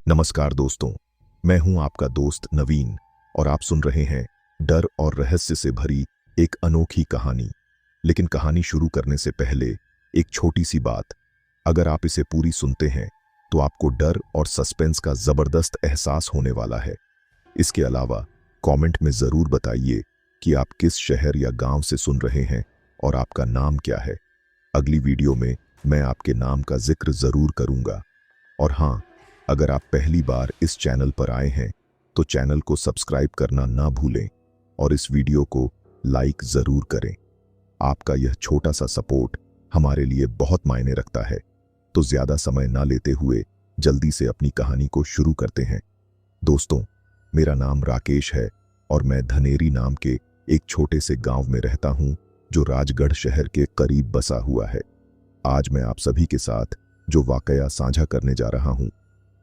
नमस्कार दोस्तों, मैं हूं आपका दोस्त नवीन और आप सुन रहे हैं डर और रहस्य से भरी एक अनोखी कहानी। लेकिन कहानी शुरू करने से पहले एक छोटी सी बात। अगर आप इसे पूरी सुनते हैं तो आपको डर और सस्पेंस का जबरदस्त एहसास होने वाला है। इसके अलावा कमेंट में जरूर बताइए कि आप किस शहर या गांव से सुन रहे हैं और आपका नाम क्या है। अगली वीडियो में मैं आपके नाम का जिक्र जरूर करूंगा। और हाँ, अगर आप पहली बार इस चैनल पर आए हैं तो चैनल को सब्सक्राइब करना ना भूलें और इस वीडियो को लाइक जरूर करें। आपका यह छोटा सा सपोर्ट हमारे लिए बहुत मायने रखता है। तो ज्यादा समय ना लेते हुए जल्दी से अपनी कहानी को शुरू करते हैं। दोस्तों, मेरा नाम राकेश है और मैं धनेरी नाम के एक छोटे से गांव में रहता हूं जो राजगढ़ शहर के करीब बसा हुआ है। आज मैं आप सभी के साथ जो वाकया साझा करने जा रहा हूं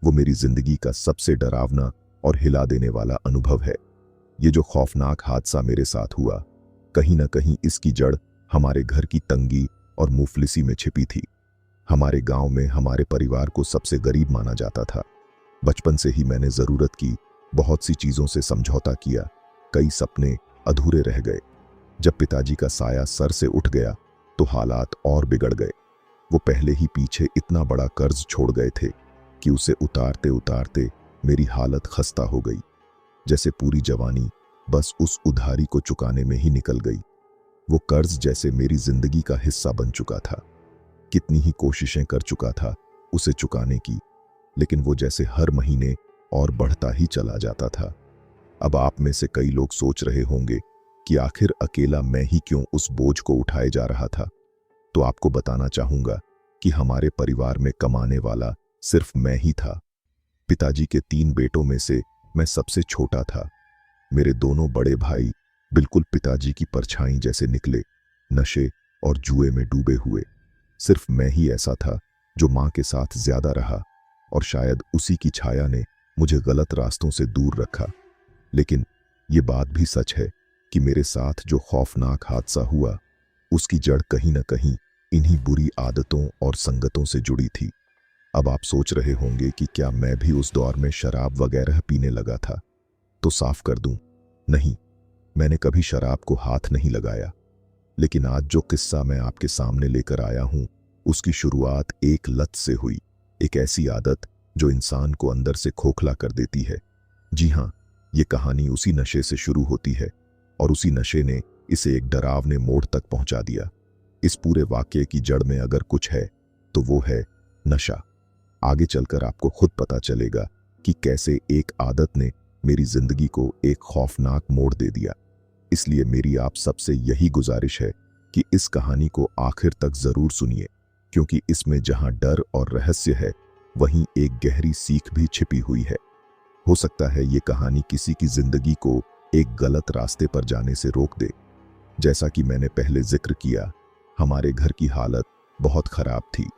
वो मेरी जिंदगी का सबसे डरावना और हिला देने वाला अनुभव है। ये जो खौफनाक हादसा मेरे साथ हुआ, कहीं ना कहीं इसकी जड़ हमारे घर की तंगी और मुफलिसी में छिपी थी। हमारे गांव में हमारे परिवार को सबसे गरीब माना जाता था। बचपन से ही मैंने जरूरत की बहुत सी चीजों से समझौता किया। कई सपने अधूरे रह गए। जब पिताजी का साया सर से उठ गया तो हालात और बिगड़ गए। वो पहले ही पीछे इतना बड़ा कर्ज छोड़ गए थे कि उसे उतारते उतारते मेरी हालत खस्ता हो गई। जैसे पूरी जवानी बस उस उधारी को चुकाने में ही निकल गई। वो कर्ज जैसे मेरी जिंदगी का हिस्सा बन चुका था। कितनी ही कोशिशें कर चुका था उसे चुकाने की, लेकिन वो जैसे हर महीने और बढ़ता ही चला जाता था। अब आप में से कई लोग सोच रहे होंगे कि आखिर अकेला मैं ही क्यों उस बोझ को उठाए जा रहा था। तो आपको बताना चाहूंगा कि हमारे परिवार में कमाने वाला सिर्फ मैं ही था। पिताजी के 3 बेटों में से मैं सबसे छोटा था। मेरे दोनों बड़े भाई बिल्कुल पिताजी की परछाई जैसे निकले, नशे और जुए में डूबे हुए। सिर्फ मैं ही ऐसा था जो मां के साथ ज्यादा रहा और शायद उसी की छाया ने मुझे गलत रास्तों से दूर रखा। लेकिन ये बात भी सच है कि मेरे साथ जो खौफनाक हादसा हुआ उसकी जड़ कहीं ना कहीं इन्हीं बुरी आदतों और संगतों से जुड़ी थी। अब आप सोच रहे होंगे कि क्या मैं भी उस दौर में शराब वगैरह पीने लगा था। तो साफ कर दूं, नहीं, मैंने कभी शराब को हाथ नहीं लगाया। लेकिन आज जो किस्सा मैं आपके सामने लेकर आया हूं उसकी शुरुआत एक लत से हुई। एक ऐसी आदत जो इंसान को अंदर से खोखला कर देती है। जी हां, ये कहानी उसी नशे से शुरू होती है और उसी नशे ने इसे एक डरावने मोड़ तक पहुंचा दिया। इस पूरे वाकये की जड़ में अगर कुछ है तो वो है नशा। आगे चलकर आपको खुद पता चलेगा कि कैसे एक आदत ने मेरी जिंदगी को एक खौफनाक मोड़ दे दिया। इसलिए मेरी आप सबसे यही गुजारिश है कि इस कहानी को आखिर तक जरूर सुनिए, क्योंकि इसमें जहां डर और रहस्य है वहीं एक गहरी सीख भी छिपी हुई है। हो सकता है ये कहानी किसी की जिंदगी को एक गलत रास्ते पर जाने से रोक दे। जैसा कि मैंने पहले जिक्र किया, हमारे घर की हालत बहुत खराब थी।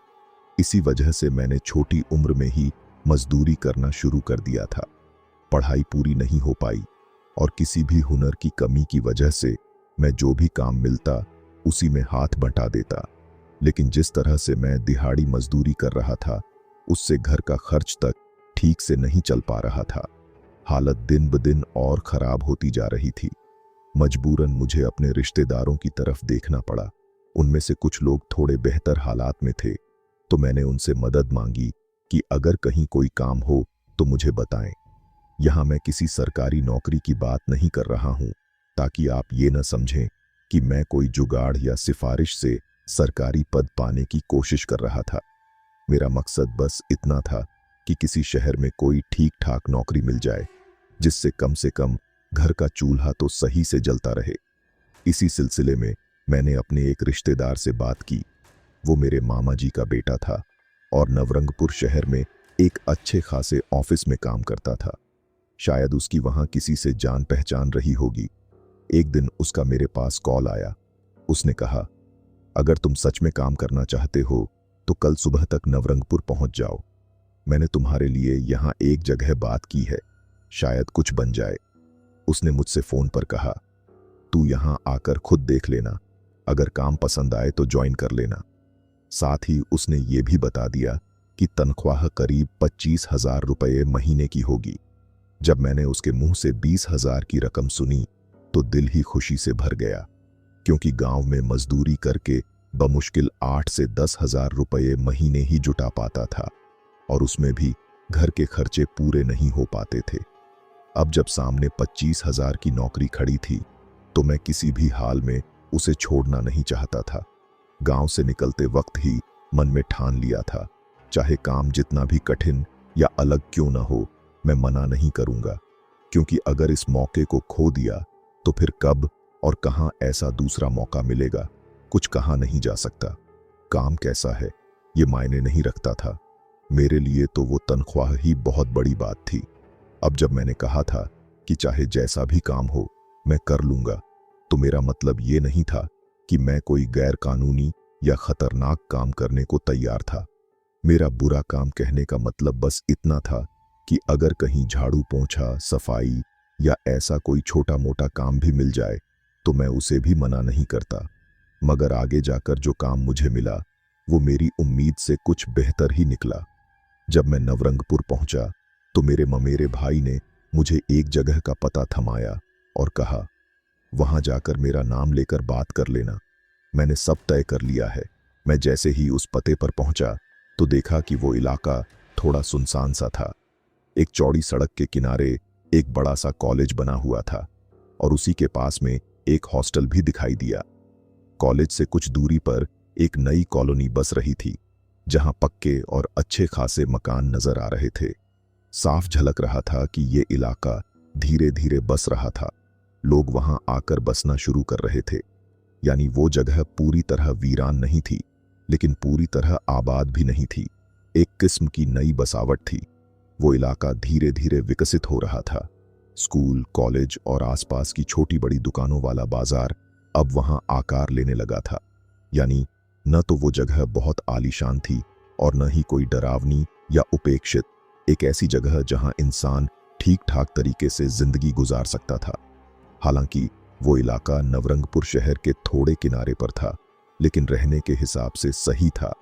इसी वजह से मैंने छोटी उम्र में ही मजदूरी करना शुरू कर दिया था। पढ़ाई पूरी नहीं हो पाई और किसी भी हुनर की कमी की वजह से मैं जो भी काम मिलता उसी में हाथ बंटा देता। लेकिन जिस तरह से मैं दिहाड़ी मजदूरी कर रहा था उससे घर का खर्च तक ठीक से नहीं चल पा रहा था। हालत दिन ब दिन और खराब होती जा रही थी। मजबूरन मुझे अपने रिश्तेदारों की तरफ देखना पड़ा। उनमें से कुछ लोग थोड़े बेहतर हालात में थे, तो मैंने उनसे मदद मांगी कि अगर कहीं कोई काम हो तो मुझे बताएं। यहां मैं किसी सरकारी नौकरी की बात नहीं कर रहा हूं, ताकि आप ये न समझें कि मैं कोई जुगाड़ या सिफारिश से सरकारी पद पाने की कोशिश कर रहा था। मेरा मकसद बस इतना था कि किसी शहर में कोई ठीक ठाक नौकरी मिल जाए जिससे कम से कम घर का चूल्हा तो सही से जलता रहे। इसी सिलसिले में मैंने अपने एक रिश्तेदार से बात की। वो मेरे मामा जी का बेटा था और नवरंगपुर शहर में एक अच्छे खासे ऑफिस में काम करता था। शायद उसकी वहां किसी से जान पहचान रही होगी। एक दिन उसका मेरे पास कॉल आया। उसने कहा, अगर तुम सच में काम करना चाहते हो तो कल सुबह तक नवरंगपुर पहुंच जाओ। मैंने तुम्हारे लिए यहां एक जगह बात की है, शायद कुछ बन जाए। उसने मुझसे फोन पर कहा, तू यहां आकर खुद देख लेना, अगर काम पसंद आए तो ज्वाइन कर लेना। साथ ही उसने ये भी बता दिया कि तनख्वाह करीब 25,000 रुपये महीने की होगी। जब मैंने उसके मुंह से 20,000 की रकम सुनी तो दिल ही खुशी से भर गया, क्योंकि गांव में मजदूरी करके बमुश्किल 8 से 10,000 रुपये महीने ही जुटा पाता था, और उसमें भी घर के खर्चे पूरे नहीं हो पाते थे। अब जब सामने 25,000 की नौकरी खड़ी थी तो मैं किसी भी हाल में उसे छोड़ना नहीं चाहता था। गांव से निकलते वक्त ही मन में ठान लिया था, चाहे काम जितना भी कठिन या अलग क्यों ना हो, मैं मना नहीं करूंगा, क्योंकि अगर इस मौके को खो दिया तो फिर कब और कहां ऐसा दूसरा मौका मिलेगा, कुछ कहा नहीं जा सकता। काम कैसा है ये मायने नहीं रखता था, मेरे लिए तो वो तनख्वाह ही बहुत बड़ी बात थी। अब जब मैंने कहा था कि चाहे जैसा भी काम हो मैं कर लूंगा, तो मेरा मतलब ये नहीं था कि मैं कोई गैर कानूनी या खतरनाक काम करने को तैयार था। मेरा बुरा काम कहने का मतलब बस इतना था कि अगर कहीं झाड़ू पोंछा, सफाई या ऐसा कोई छोटा मोटा काम भी मिल जाए तो मैं उसे भी मना नहीं करता। मगर आगे जाकर जो काम मुझे मिला वो मेरी उम्मीद से कुछ बेहतर ही निकला। जब मैं नवरंगपुर पहुंचा तो मेरे ममेरे भाई ने मुझे एक जगह का पता थमाया और कहा, वहां जाकर मेरा नाम लेकर बात कर लेना। मैंने सब तय कर लिया है। मैं जैसे ही उस पते पर पहुंचा तो देखा कि वो इलाका थोड़ा सुनसान सा था। एक चौड़ी सड़क के किनारे एक बड़ा सा कॉलेज बना हुआ था और उसी के पास में एक हॉस्टल भी दिखाई दिया। कॉलेज से कुछ दूरी पर एक नई कॉलोनी बस रही थी, जहां पक्के और अच्छे खासे मकान नजर आ रहे थे। साफ झलक रहा था कि ये इलाका धीरे धीरे बस रहा था। लोग वहां आकर बसना शुरू कर रहे थे। यानी वो जगह पूरी तरह वीरान नहीं थी, लेकिन पूरी तरह आबाद भी नहीं थी। एक किस्म की नई बसावट थी। वो इलाका धीरे धीरे विकसित हो रहा था। स्कूल, कॉलेज और आसपास की छोटी बड़ी दुकानों वाला बाजार अब वहां आकार लेने लगा था। यानी न तो वो जगह बहुत आलीशान थी और न ही कोई डरावनी या उपेक्षित, एक ऐसी जगह जहां इंसान ठीक ठाक तरीके से जिंदगी गुजार सकता था। हालांकि वो इलाका नवरंगपुर शहर के थोड़े किनारे पर था, लेकिन रहने के हिसाब से सही था।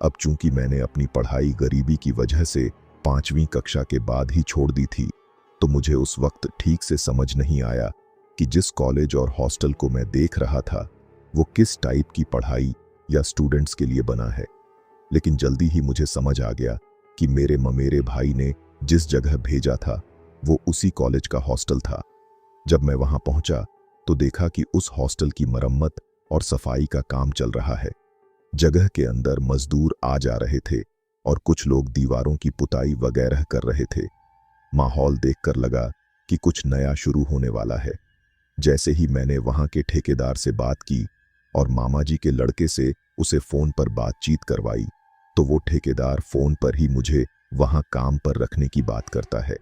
अब चूंकि मैंने अपनी पढ़ाई गरीबी की वजह से 5वीं कक्षा के बाद ही छोड़ दी थी, तो मुझे उस वक्त ठीक से समझ नहीं आया कि जिस कॉलेज और हॉस्टल को मैं देख रहा था वो किस टाइप की पढ़ाई या स्टूडेंट्स के लिए बना है। लेकिन जल्दी ही मुझे समझ आ गया कि मेरे ममेरे भाई ने जिस जगह भेजा था वो उसी कॉलेज का हॉस्टल था। जब मैं वहां पहुंचा तो देखा कि उस हॉस्टल की मरम्मत और सफाई का काम चल रहा है। जगह के अंदर मजदूर आ जा रहे थे और कुछ लोग दीवारों की पुताई वगैरह कर रहे थे। माहौल देखकर लगा कि कुछ नया शुरू होने वाला है। जैसे ही मैंने वहां के ठेकेदार से बात की और मामा जी के लड़के से उसे फोन पर बातचीत करवाई, तो वो ठेकेदार फोन पर ही मुझे वहां काम पर रखने की बात करता है।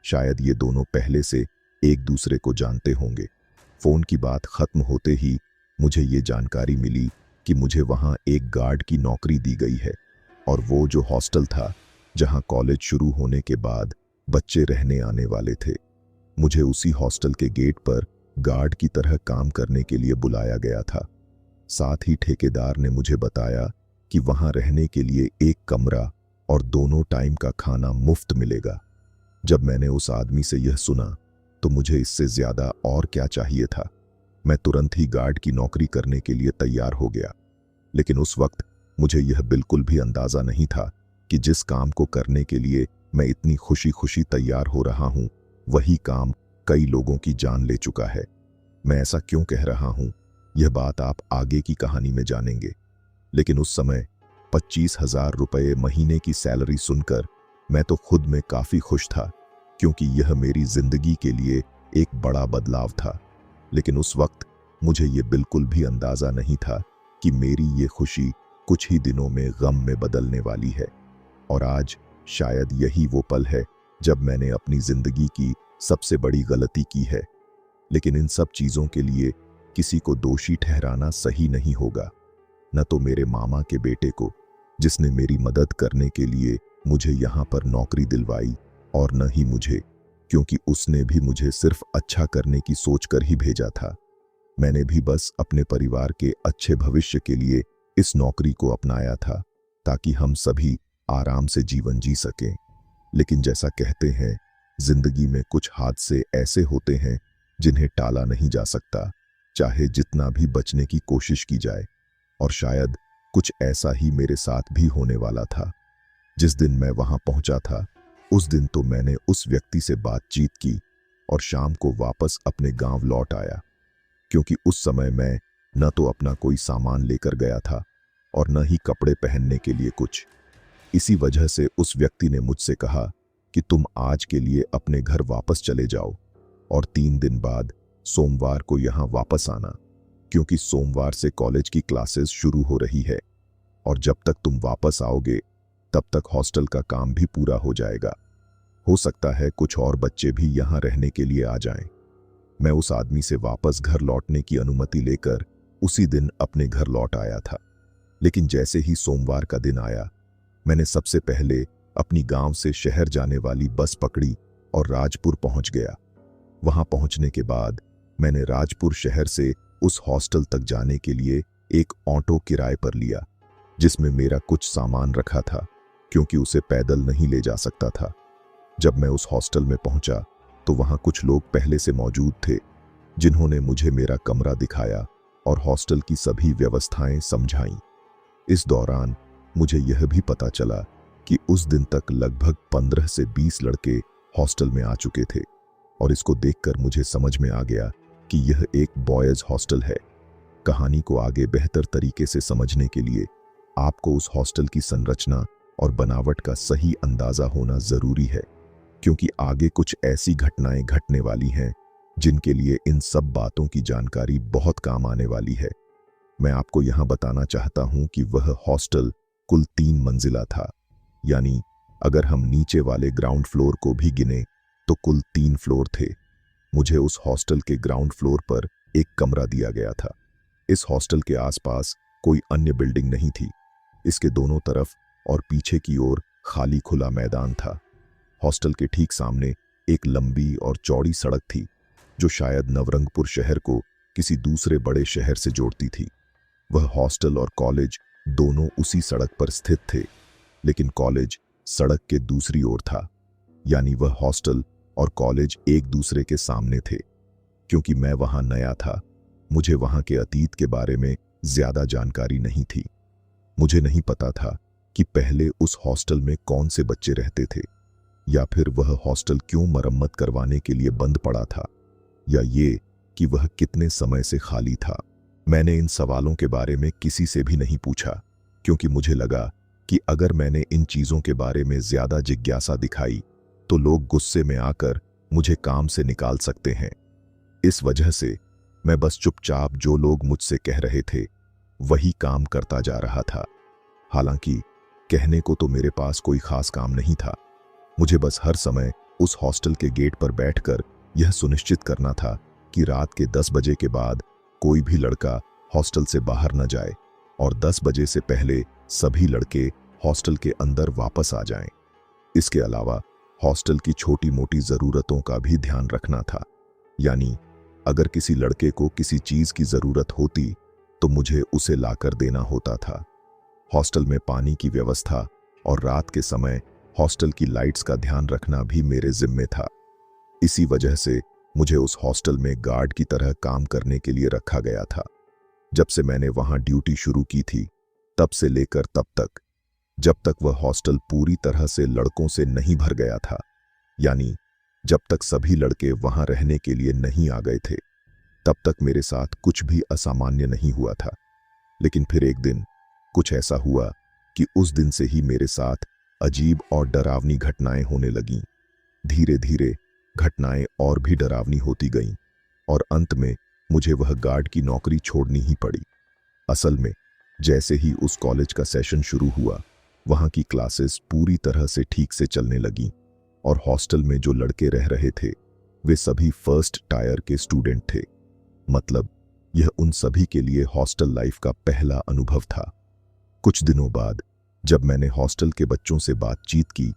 शायद ये दोनों पहले से एक दूसरे को जानते होंगे। फोन की बात खत्म होते ही मुझे ये जानकारी मिली कि मुझे वहां एक गार्ड की नौकरी दी गई है, और वो जो हॉस्टल था जहां कॉलेज शुरू होने के बाद बच्चे रहने आने वाले थे, मुझे उसी हॉस्टल के गेट पर गार्ड की तरह काम करने के लिए बुलाया गया था। साथ ही ठेकेदार ने मुझे बताया कि वहां रहने के लिए एक कमरा और दोनों टाइम का खाना मुफ्त मिलेगा। जब मैंने उस आदमी से यह सुना तो मुझे इससे ज्यादा और क्या चाहिए था। मैं तुरंत ही गार्ड की नौकरी करने के लिए तैयार हो गया। लेकिन उस वक्त मुझे यह बिल्कुल भी अंदाजा नहीं था कि जिस काम को करने के लिए मैं इतनी खुशी खुशी तैयार हो रहा हूं, वही काम कई लोगों की जान ले चुका है। मैं ऐसा क्यों कह रहा हूं, यह बात आप आगे की कहानी में जानेंगे। लेकिन उस समय 25,000 रुपये महीने की सैलरी सुनकर मैं तो खुद में काफी खुश था, क्योंकि यह मेरी जिंदगी के लिए एक बड़ा बदलाव था। लेकिन उस वक्त मुझे ये बिल्कुल भी अंदाजा नहीं था कि मेरी ये खुशी कुछ ही दिनों में गम में बदलने वाली है। और आज शायद यही वो पल है जब मैंने अपनी जिंदगी की सबसे बड़ी गलती की है। लेकिन इन सब चीजों के लिए किसी को दोषी ठहराना सही नहीं होगा। न तो मेरे मामा के बेटे को, जिसने मेरी मदद करने के लिए मुझे यहाँ पर नौकरी दिलवाई, और न ही मुझे, क्योंकि उसने भी मुझे सिर्फ अच्छा करने की सोचकर ही भेजा था। मैंने भी बस अपने परिवार के अच्छे भविष्य के लिए इस नौकरी को अपनाया था, ताकि हम सभी आराम से जीवन जी सकें। लेकिन जैसा कहते हैं, जिंदगी में कुछ हादसे ऐसे होते हैं जिन्हें टाला नहीं जा सकता, चाहे जितना भी बचने की कोशिश की जाए। और शायद कुछ ऐसा ही मेरे साथ भी होने वाला था। जिस दिन मैं वहां पहुंचा था, उस दिन तो मैंने उस व्यक्ति से बातचीत की और शाम को वापस अपने गांव लौट आया, क्योंकि उस समय मैं न तो अपना कोई सामान लेकर गया था और न ही कपड़े पहनने के लिए कुछ। इसी वजह से उस व्यक्ति ने मुझसे कहा कि तुम आज के लिए अपने घर वापस चले जाओ और 3 दिन बाद सोमवार को यहां वापस आना, क्योंकि सोमवार से कॉलेज की क्लासेस शुरू हो रही है और जब तक तुम वापस आओगे तब तक हॉस्टल का काम भी पूरा हो जाएगा। हो सकता है कुछ और बच्चे भी यहां रहने के लिए आ जाएं। मैं उस आदमी से वापस घर लौटने की अनुमति लेकर उसी दिन अपने घर लौट आया था। लेकिन जैसे ही सोमवार का दिन आया, मैंने सबसे पहले अपनी गांव से शहर जाने वाली बस पकड़ी और राजपुर पहुंच गया। वहां पहुंचने के बाद मैंने राजपुर शहर से उस हॉस्टल तक जाने के लिए एक ऑटो किराए पर लिया, जिसमें मेरा कुछ सामान रखा था, क्योंकि उसे पैदल नहीं ले जा सकता था। जब मैं उस हॉस्टल में पहुंचा तो वहां कुछ लोग पहले से मौजूद थे, जिन्होंने मुझे मेरा कमरा दिखाया और हॉस्टल की सभी व्यवस्थाएं समझाईं। इस दौरान मुझे यह भी पता चला कि उस दिन तक लगभग 15 से 20 लड़के हॉस्टल में आ चुके थे, और इसको देखकर मुझे समझ में आ गया कि यह एक बॉयज हॉस्टल है। कहानी को आगे बेहतर तरीके से समझने के लिए आपको उस हॉस्टल की संरचना और बनावट का सही अंदाजा होना जरूरी है, क्योंकि आगे कुछ ऐसी घटनाएं घटने वाली हैं जिनके लिए इन सब बातों की जानकारी बहुत काम आने वाली है। मैं आपको यहां बताना चाहता हूं कि वह हॉस्टल कुल 3 मंजिला था, यानी अगर हम नीचे वाले ग्राउंड फ्लोर को भी गिने तो कुल 3 फ्लोर थे। मुझे उस हॉस्टल के ग्राउंड फ्लोर पर एक कमरा दिया गया था। इस हॉस्टल के आसपास कोई अन्य बिल्डिंग नहीं थी। इसके दोनों तरफ और पीछे की ओर खाली खुला मैदान था। हॉस्टल के ठीक सामने एक लंबी और चौड़ी सड़क थी, जो शायद नवरंगपुर शहर को किसी दूसरे बड़े शहर से जोड़ती थी। वह हॉस्टल और कॉलेज दोनों उसी सड़क पर स्थित थे, लेकिन कॉलेज सड़क के दूसरी ओर था, यानी वह हॉस्टल और कॉलेज एक दूसरे के सामने थे। क्योंकि मैं वहां नया था, मुझे वहां के अतीत के बारे में ज्यादा जानकारी नहीं थी। मुझे नहीं पता था कि पहले उस हॉस्टल में कौन से बच्चे रहते थे, या फिर वह हॉस्टल क्यों मरम्मत करवाने के लिए बंद पड़ा था, या ये कि वह कितने समय से खाली था। मैंने इन सवालों के बारे में किसी से भी नहीं पूछा, क्योंकि मुझे लगा कि अगर मैंने इन चीजों के बारे में ज्यादा जिज्ञासा दिखाई तो लोग गुस्से में आकर मुझे काम से निकाल सकते हैं। इस वजह से मैं बस चुपचाप जो लोग मुझसे कह रहे थे वही काम करता जा रहा था। हालांकि कहने को तो मेरे पास कोई खास काम नहीं था। मुझे बस हर समय उस हॉस्टल के गेट पर बैठकर यह सुनिश्चित करना था कि रात के 10 बजे के बाद कोई भी लड़का हॉस्टल से बाहर न जाए और 10 बजे से पहले सभी लड़के हॉस्टल के अंदर वापस आ जाएं। इसके अलावा हॉस्टल की छोटी मोटी जरूरतों का भी ध्यान रखना था, यानी अगर किसी लड़के को किसी चीज की जरूरत होती तो मुझे उसे लाकर देना होता था। हॉस्टल में पानी की व्यवस्था और रात के समय हॉस्टल की लाइट्स का ध्यान रखना भी मेरे जिम्मे था। इसी वजह से मुझे उस हॉस्टल में गार्ड की तरह काम करने के लिए रखा गया था। जब से मैंने वहां ड्यूटी शुरू की थी, तब से लेकर तब तक, जब तक वह हॉस्टल पूरी तरह से लड़कों से नहीं भर गया था, यानी जब तक सभी लड़के वहां रहने के लिए नहीं आ गए थे, तब तक मेरे साथ कुछ भी असामान्य नहीं हुआ था। लेकिन फिर एक दिन कुछ ऐसा हुआ कि उस दिन से ही मेरे साथ अजीब और डरावनी घटनाएं होने लगीं। धीरे धीरे घटनाएं और भी डरावनी होती गईं और अंत में मुझे वह गार्ड की नौकरी छोड़नी ही पड़ी। असल में जैसे ही उस कॉलेज का सेशन शुरू हुआ, वहां की क्लासेस पूरी तरह से ठीक से चलने लगीं और हॉस्टल में जो लड़के रह रहे थे वे सभी फर्स्ट टायर के स्टूडेंट थे। मतलब यह उन सभी के लिए हॉस्टल लाइफ का पहला अनुभव था। कुछ दिनों बाद जब मैंने हॉस्टल के बच्चों से बातचीत की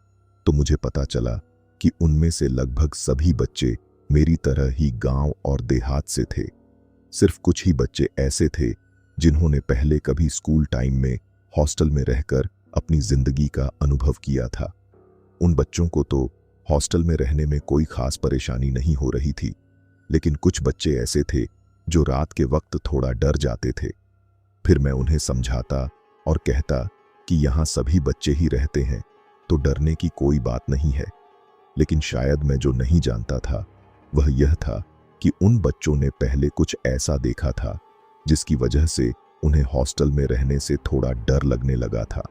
तो मुझे पता चला कि उनमें से लगभग सभी बच्चे मेरी तरह ही गांव और देहात से थे। सिर्फ कुछ ही बच्चे ऐसे थे जिन्होंने पहले कभी स्कूल टाइम में हॉस्टल में रहकर अपनी जिंदगी का अनुभव किया था। उन बच्चों को तो हॉस्टल में रहने में कोई खास परेशानी नहीं हो रही थी, लेकिन कुछ बच्चे ऐसे थे जो रात के वक्त थोड़ा डर जाते थे। फिर मैं उन्हें समझाता और कहता कि यहाँ सभी बच्चे ही रहते हैं, तो डरने की कोई बात नहीं है। लेकिन शायद मैं जो नहीं जानता था वह यह था कि उन बच्चों ने पहले कुछ ऐसा देखा था जिसकी वजह से उन्हें हॉस्टल में रहने से थोड़ा डर लगने लगा था।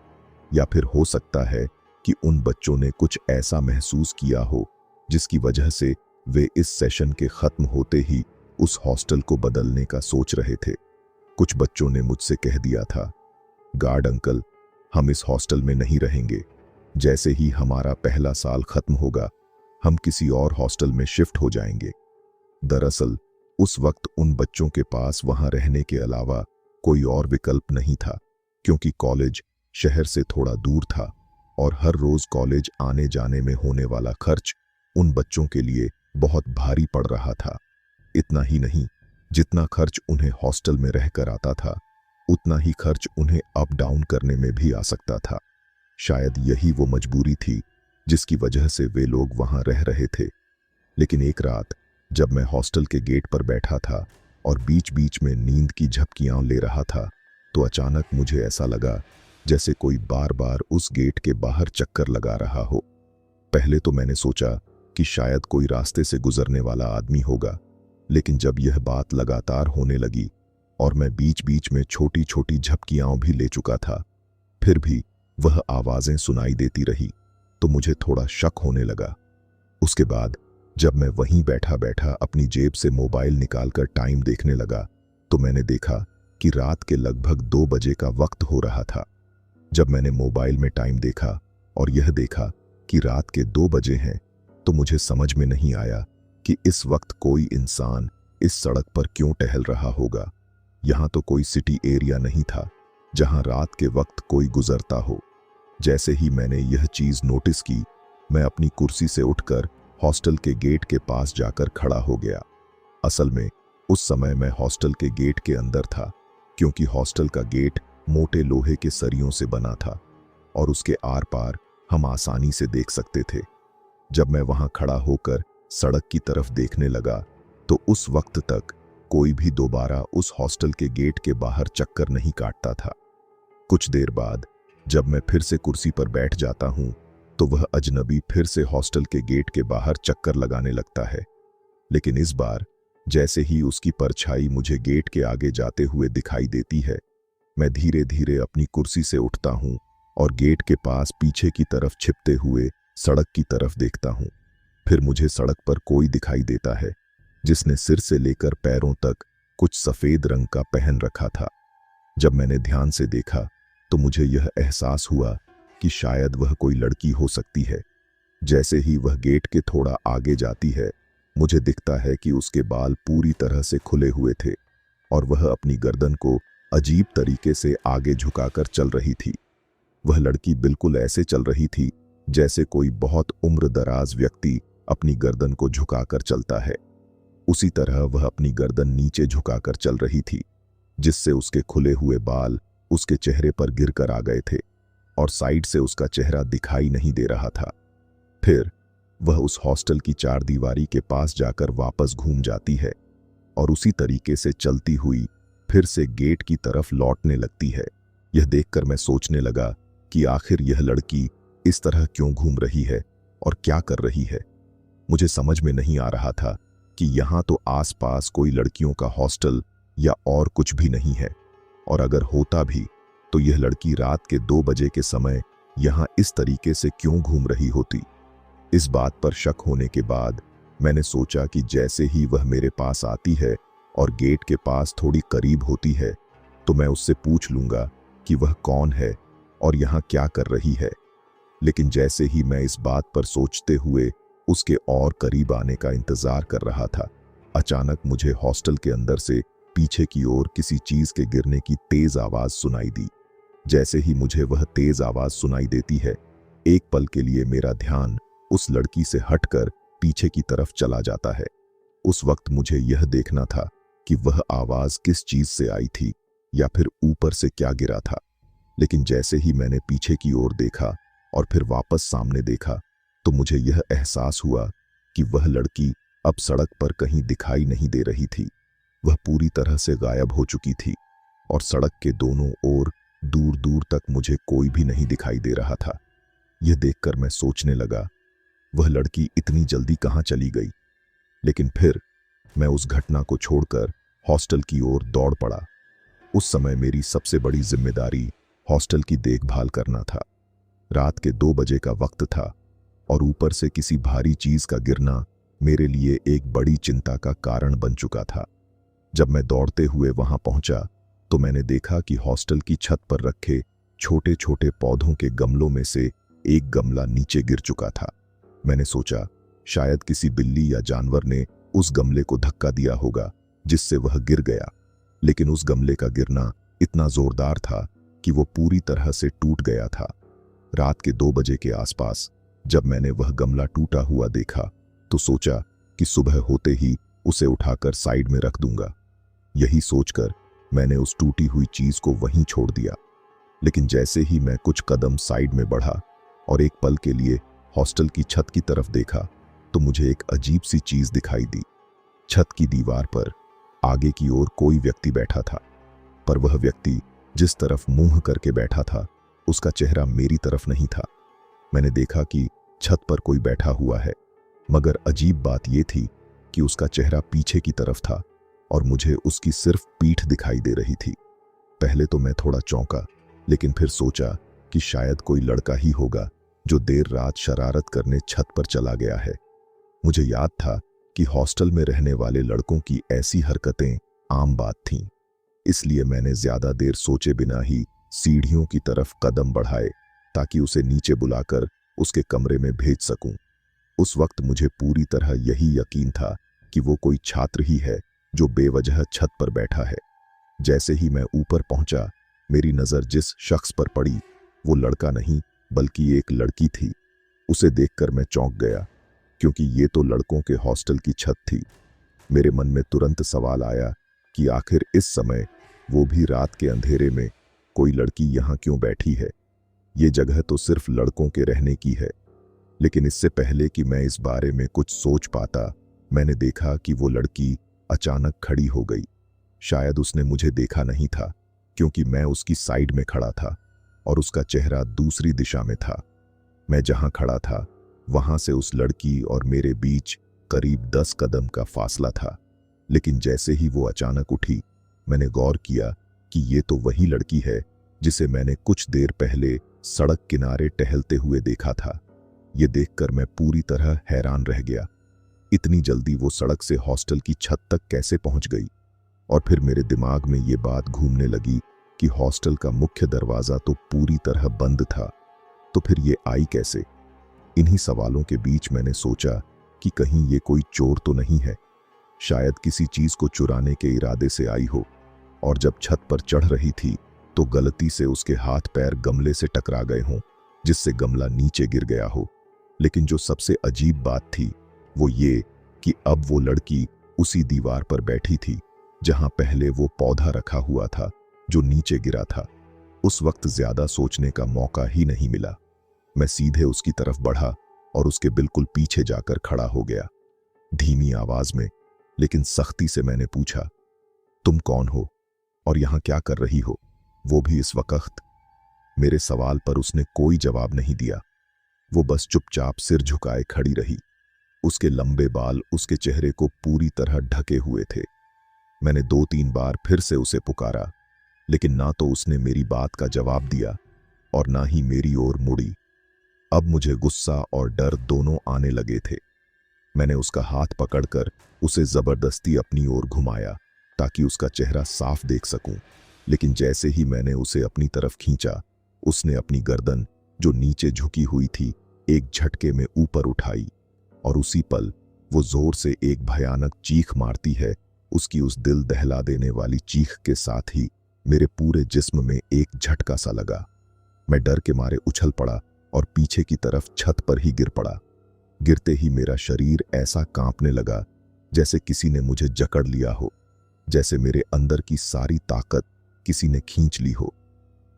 या फिर हो सकता है कि उन बच्चों ने कुछ ऐसा महसूस किया हो जिसकी वजह से वे इस सेशन के खत्म होते ही उस हॉस्टल को बदलने का सोच रहे थे। कुछ बच्चों ने मुझसे कह दिया था, गार्ड अंकल, हम इस हॉस्टल में नहीं रहेंगे। जैसे ही हमारा पहला साल खत्म होगा हम किसी और हॉस्टल में शिफ्ट हो जाएंगे। दरअसल उस वक्त उन बच्चों के पास वहां रहने के अलावा कोई और विकल्प नहीं था, क्योंकि कॉलेज शहर से थोड़ा दूर था और हर रोज कॉलेज आने जाने में होने वाला खर्च उन बच्चों के लिए बहुत भारी पड़ रहा था। इतना ही नहीं, जितना खर्च उन्हें हॉस्टल में रहकर आता था उतना ही खर्च उन्हें अप डाउन करने में भी आ सकता था। शायद यही वो मजबूरी थी जिसकी वजह से वे लोग वहां रह रहे थे। लेकिन एक रात जब मैं हॉस्टल के गेट पर बैठा था और बीच बीच में नींद की झपकियां ले रहा था, तो अचानक मुझे ऐसा लगा जैसे कोई बार बार उस गेट के बाहर चक्कर लगा रहा हो। पहले तो मैंने सोचा कि शायद कोई रास्ते से गुजरने वाला आदमी होगा, लेकिन जब यह बात लगातार होने लगी और मैं बीच बीच में छोटी छोटी झपकियां भी ले चुका था, फिर भी वह आवाजें सुनाई देती रही, तो मुझे थोड़ा शक होने लगा। उसके बाद जब मैं वहीं बैठा बैठा अपनी जेब से मोबाइल निकालकर टाइम देखने लगा, तो मैंने देखा कि रात के लगभग 2 बजे का वक्त हो रहा था। जब मैंने मोबाइल में टाइम देखा और यह देखा कि रात के 2 बजे हैं, तो मुझे समझ में नहीं आया कि इस वक्त कोई इंसान इस सड़क पर क्यों टहल रहा होगा। यहाँ तो कोई सिटी एरिया नहीं था जहां रात के वक्त कोई गुजरता हो। जैसे ही मैंने यह चीज नोटिस की, मैं अपनी कुर्सी से उठकर हॉस्टल के गेट के पास जाकर खड़ा हो गया। असल में उस समय मैं हॉस्टल के गेट के अंदर था, क्योंकि हॉस्टल का गेट मोटे लोहे के सरियों से बना था और उसके आर पार हम आसानी से देख सकते थे। जब मैं वहां खड़ा होकर सड़क की तरफ देखने लगा, तो उस वक्त तक कोई भी दोबारा उस हॉस्टल के गेट के बाहर चक्कर नहीं काटता था। कुछ देर बाद जब मैं फिर से कुर्सी पर बैठ जाता हूं, तो वह अजनबी फिर से हॉस्टल के गेट के बाहर चक्कर लगाने लगता है। लेकिन इस बार जैसे ही उसकी परछाई मुझे गेट के आगे जाते हुए दिखाई देती है, मैं धीरे धीरे अपनी कुर्सी से उठता हूं और गेट के पास पीछे की तरफ छिपते हुए सड़क की तरफ देखता हूं। फिर मुझे सड़क पर कोई दिखाई देता है जिसने सिर से लेकर पैरों तक कुछ सफेद रंग का पहन रखा था। जब मैंने ध्यान से देखा तो मुझे यह एहसास हुआ कि शायद वह कोई लड़की हो सकती है। जैसे ही वह गेट के थोड़ा आगे जाती है, मुझे दिखता है कि उसके बाल पूरी तरह से खुले हुए थे और वह अपनी गर्दन को अजीब तरीके से आगे झुकाकर चल रही थी। वह लड़की बिल्कुल ऐसे चल रही थी जैसे कोई बहुत उम्रदराज व्यक्ति अपनी गर्दन को झुकाकर चलता है। उसी तरह वह अपनी गर्दन नीचे झुकाकर चल रही थी, जिससे उसके खुले हुए बाल उसके चेहरे पर गिरकर आ गए थे और साइड से उसका चेहरा दिखाई नहीं दे रहा था। फिर वह उस हॉस्टल की चारदीवारी के पास जाकर वापस घूम जाती है और उसी तरीके से चलती हुई फिर से गेट की तरफ लौटने लगती है। यह देखकर मैं सोचने लगा कि आखिर यह लड़की इस तरह क्यों घूम रही है और क्या कर रही है। मुझे समझ में नहीं आ रहा था कि यहाँ तो आसपास कोई लड़कियों का हॉस्टल या और कुछ भी नहीं है, और अगर होता भी तो यह लड़की रात के 2 बजे के समय यहाँ इस तरीके से क्यों घूम रही होती। इस बात पर शक होने के बाद मैंने सोचा कि जैसे ही वह मेरे पास आती है और गेट के पास थोड़ी करीब होती है, तो मैं उससे पूछ लूंगा कि वह कौन है और यहाँ क्या कर रही है। लेकिन जैसे ही मैं इस बात पर सोचते हुए उसके और करीब आने का इंतजार कर रहा था, अचानक मुझे हॉस्टल के अंदर से पीछे की ओर किसी चीज के गिरने की तेज आवाज सुनाई दी। जैसे ही मुझे वह तेज आवाज सुनाई देती है, एक पल के लिए मेरा ध्यान उस लड़की से हटकर पीछे की तरफ चला जाता है। उस वक्त मुझे यह देखना था कि वह आवाज किस चीज से आई थी या फिर ऊपर से क्या गिरा था। लेकिन जैसे ही मैंने पीछे की ओर देखा और फिर वापस सामने देखा तो मुझे यह एहसास हुआ कि वह लड़की अब सड़क पर कहीं दिखाई नहीं दे रही थी। वह पूरी तरह से गायब हो चुकी थी और सड़क के दोनों ओर दूर दूर तक मुझे कोई भी नहीं दिखाई दे रहा था। यह देखकर मैं सोचने लगा, वह लड़की इतनी जल्दी कहाँ चली गई। लेकिन फिर मैं उस घटना को छोड़कर हॉस्टल की ओर दौड़ पड़ा। उस समय मेरी सबसे बड़ी जिम्मेदारी हॉस्टल की देखभाल करना था। रात के 2 बजे का वक्त था और ऊपर से किसी भारी चीज का गिरना मेरे लिए एक बड़ी चिंता का कारण बन चुका था। जब मैं दौड़ते हुए वहां पहुंचा तो मैंने देखा कि हॉस्टल की छत पर रखे छोटे छोटे पौधों के गमलों में से एक गमला नीचे गिर चुका था। मैंने सोचा शायद किसी बिल्ली या जानवर ने उस गमले को धक्का दिया होगा जिससे वह गिर गया। लेकिन उस गमले का गिरना इतना जोरदार था कि वो पूरी तरह से टूट गया था। रात के 2 बजे के आसपास जब मैंने वह गमला टूटा हुआ देखा तो सोचा कि सुबह होते ही उसे उठाकर साइड में रख दूंगा। यही सोचकर मैंने उस टूटी हुई चीज को वहीं छोड़ दिया। लेकिन जैसे ही मैं कुछ कदम साइड में बढ़ा और एक पल के लिए हॉस्टल की छत की तरफ देखा तो मुझे एक अजीब सी चीज दिखाई दी। छत की दीवार पर आगे की ओर कोई व्यक्ति बैठा था, पर वह व्यक्ति जिस तरफ मुंह करके बैठा था उसका चेहरा मेरी तरफ नहीं था। मैंने देखा कि छत पर कोई बैठा हुआ है, मगर अजीब बात यह थी कि उसका चेहरा पीछे की तरफ था और मुझे उसकी सिर्फ पीठ दिखाई दे रही थी। पहले तो मैं थोड़ा चौंका, लेकिन फिर सोचा कि शायद कोई लड़का ही होगा जो देर रात शरारत करने छत पर चला गया है। मुझे याद था कि हॉस्टल में रहने वाले लड़कों की ऐसी हरकतें आम बात थीं, इसलिए मैंने ज्यादा देर सोचे बिना ही सीढ़ियों की तरफ कदम बढ़ाए ताकि उसे नीचे बुलाकर उसके कमरे में भेज सकूं। उस वक्त मुझे पूरी तरह यही यकीन था कि वो कोई छात्र ही है जो बेवजह छत पर बैठा है। जैसे ही मैं ऊपर पहुंचा, मेरी नजर जिस शख्स पर पड़ी वो लड़का नहीं बल्कि एक लड़की थी। उसे देखकर मैं चौंक गया, क्योंकि ये तो लड़कों के हॉस्टल की छत थी। मेरे मन में तुरंत सवाल आया कि आखिर इस समय, वो भी रात के अंधेरे में, कोई लड़की यहाँ क्यों बैठी है। ये जगह तो सिर्फ लड़कों के रहने की है। लेकिन इससे पहले कि मैं इस बारे में कुछ सोच पाता, मैंने देखा कि वो लड़की अचानक खड़ी हो गई। शायद उसने मुझे देखा नहीं था, क्योंकि मैं उसकी साइड में खड़ा था और उसका चेहरा दूसरी दिशा में था। मैं जहां खड़ा था वहां से उस लड़की और मेरे बीच करीब 10 कदम का फासला था। लेकिन जैसे ही वो अचानक उठी, मैंने गौर किया कि ये तो वही लड़की है जिसे मैंने कुछ देर पहले सड़क किनारे टहलते हुए देखा था। ये देखकर मैं पूरी तरह हैरान रह गया। इतनी जल्दी वो सड़क से हॉस्टल की छत तक कैसे पहुंच गई? और फिर मेरे दिमाग में ये बात घूमने लगी कि हॉस्टल का मुख्य दरवाजा तो पूरी तरह बंद था, तो फिर ये आई कैसे? इन्हीं सवालों के बीच मैंने सोचा कि कहीं ये कोई चोर तो नहीं है। शायद किसी चीज को चुराने के इरादे से आई हो, और जब छत पर चढ़ रही थी तो गलती से उसके हाथ पैर गमले से टकरा गए हों, जिससे गमला नीचे गिर गया हो। लेकिन जो सबसे अजीब बात थी वो ये कि अब वो लड़की उसी दीवार पर बैठी थी जहां पहले वो पौधा रखा हुआ था जो नीचे गिरा था। उस वक्त ज्यादा सोचने का मौका ही नहीं मिला। मैं सीधे उसकी तरफ बढ़ा और उसके बिल्कुल पीछे जाकर खड़ा हो गया। धीमी आवाज में लेकिन सख्ती से मैंने पूछा, तुम कौन हो और यहां क्या कर रही हो? वो भी इस वक्त। मेरे सवाल पर उसने कोई जवाब नहीं दिया। वो बस चुपचाप सिर झुकाए खड़ी रही। उसके लंबे बाल उसके चेहरे को पूरी तरह ढके हुए थे। मैंने 2-3 बार फिर से उसे पुकारा, लेकिन ना तो उसने मेरी बात का जवाब दिया और ना ही मेरी ओर मुड़ी। अब मुझे गुस्सा और डर दोनों आने लगे थे। मैंने उसका हाथ पकड़कर उसे जबरदस्ती अपनी ओर घुमाया ताकि उसका चेहरा साफ देख सकूं। लेकिन जैसे ही मैंने उसे अपनी तरफ खींचा, उसने अपनी गर्दन, जो नीचे झुकी हुई थी, एक झटके में ऊपर उठाई और उसी पल वो जोर से एक भयानक चीख मारती है। उसकी उस दिल दहला देने वाली चीख के साथ ही मेरे पूरे जिस्म में एक झटका सा लगा। मैं डर के मारे उछल पड़ा और पीछे की तरफ छत पर ही गिर पड़ा। गिरते ही मेरा शरीर ऐसा कांपने लगा जैसे किसी ने मुझे जकड़ लिया हो, जैसे मेरे अंदर की सारी ताकत किसी ने खींच ली हो।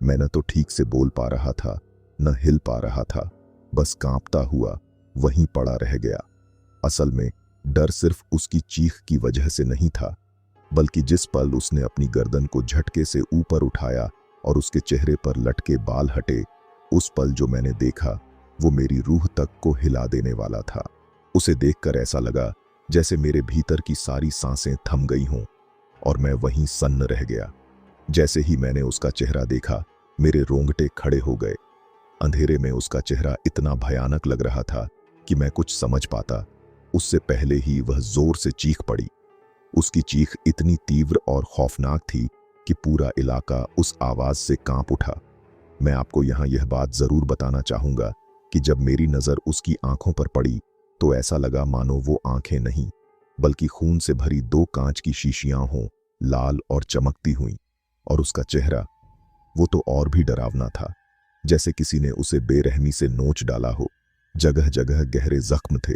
मैं न तो ठीक से बोल पा रहा था, न हिल पा रहा था, बस कांपता हुआ वहीं पड़ा रह गया। असल में डर सिर्फ उसकी चीख की वजह से नहीं था, बल्कि जिस पल उसने अपनी गर्दन को झटके से ऊपर उठाया और उसके चेहरे पर लटके बाल हटे, उस पल जो मैंने देखा वो मेरी रूह तक को हिला देने वाला था। उसे देखकर ऐसा लगा जैसे मेरे भीतर की सारी सांसें थम गई हों और मैं वहीं सन्न रह गया। जैसे ही मैंने उसका चेहरा देखा, मेरे रोंगटे खड़े हो गए। अंधेरे में उसका चेहरा इतना भयानक लग रहा था कि मैं कुछ समझ पाता उससे पहले ही वह जोर से चीख पड़ी। उसकी चीख इतनी तीव्र और खौफनाक थी कि पूरा इलाका उस आवाज से कांप उठा। मैं आपको यहां यह बात जरूर बताना चाहूंगा कि जब मेरी नजर उसकी आंखों पर पड़ी तो ऐसा लगा मानो वो आंखें नहीं, बल्कि खून से भरी दो कांच की शीशियां हों, लाल और चमकती हुई। और उसका चेहरा, वो तो और भी डरावना था, जैसे किसी ने उसे बेरहमी से नोच डाला हो। जगह जगह गहरे जख्म थे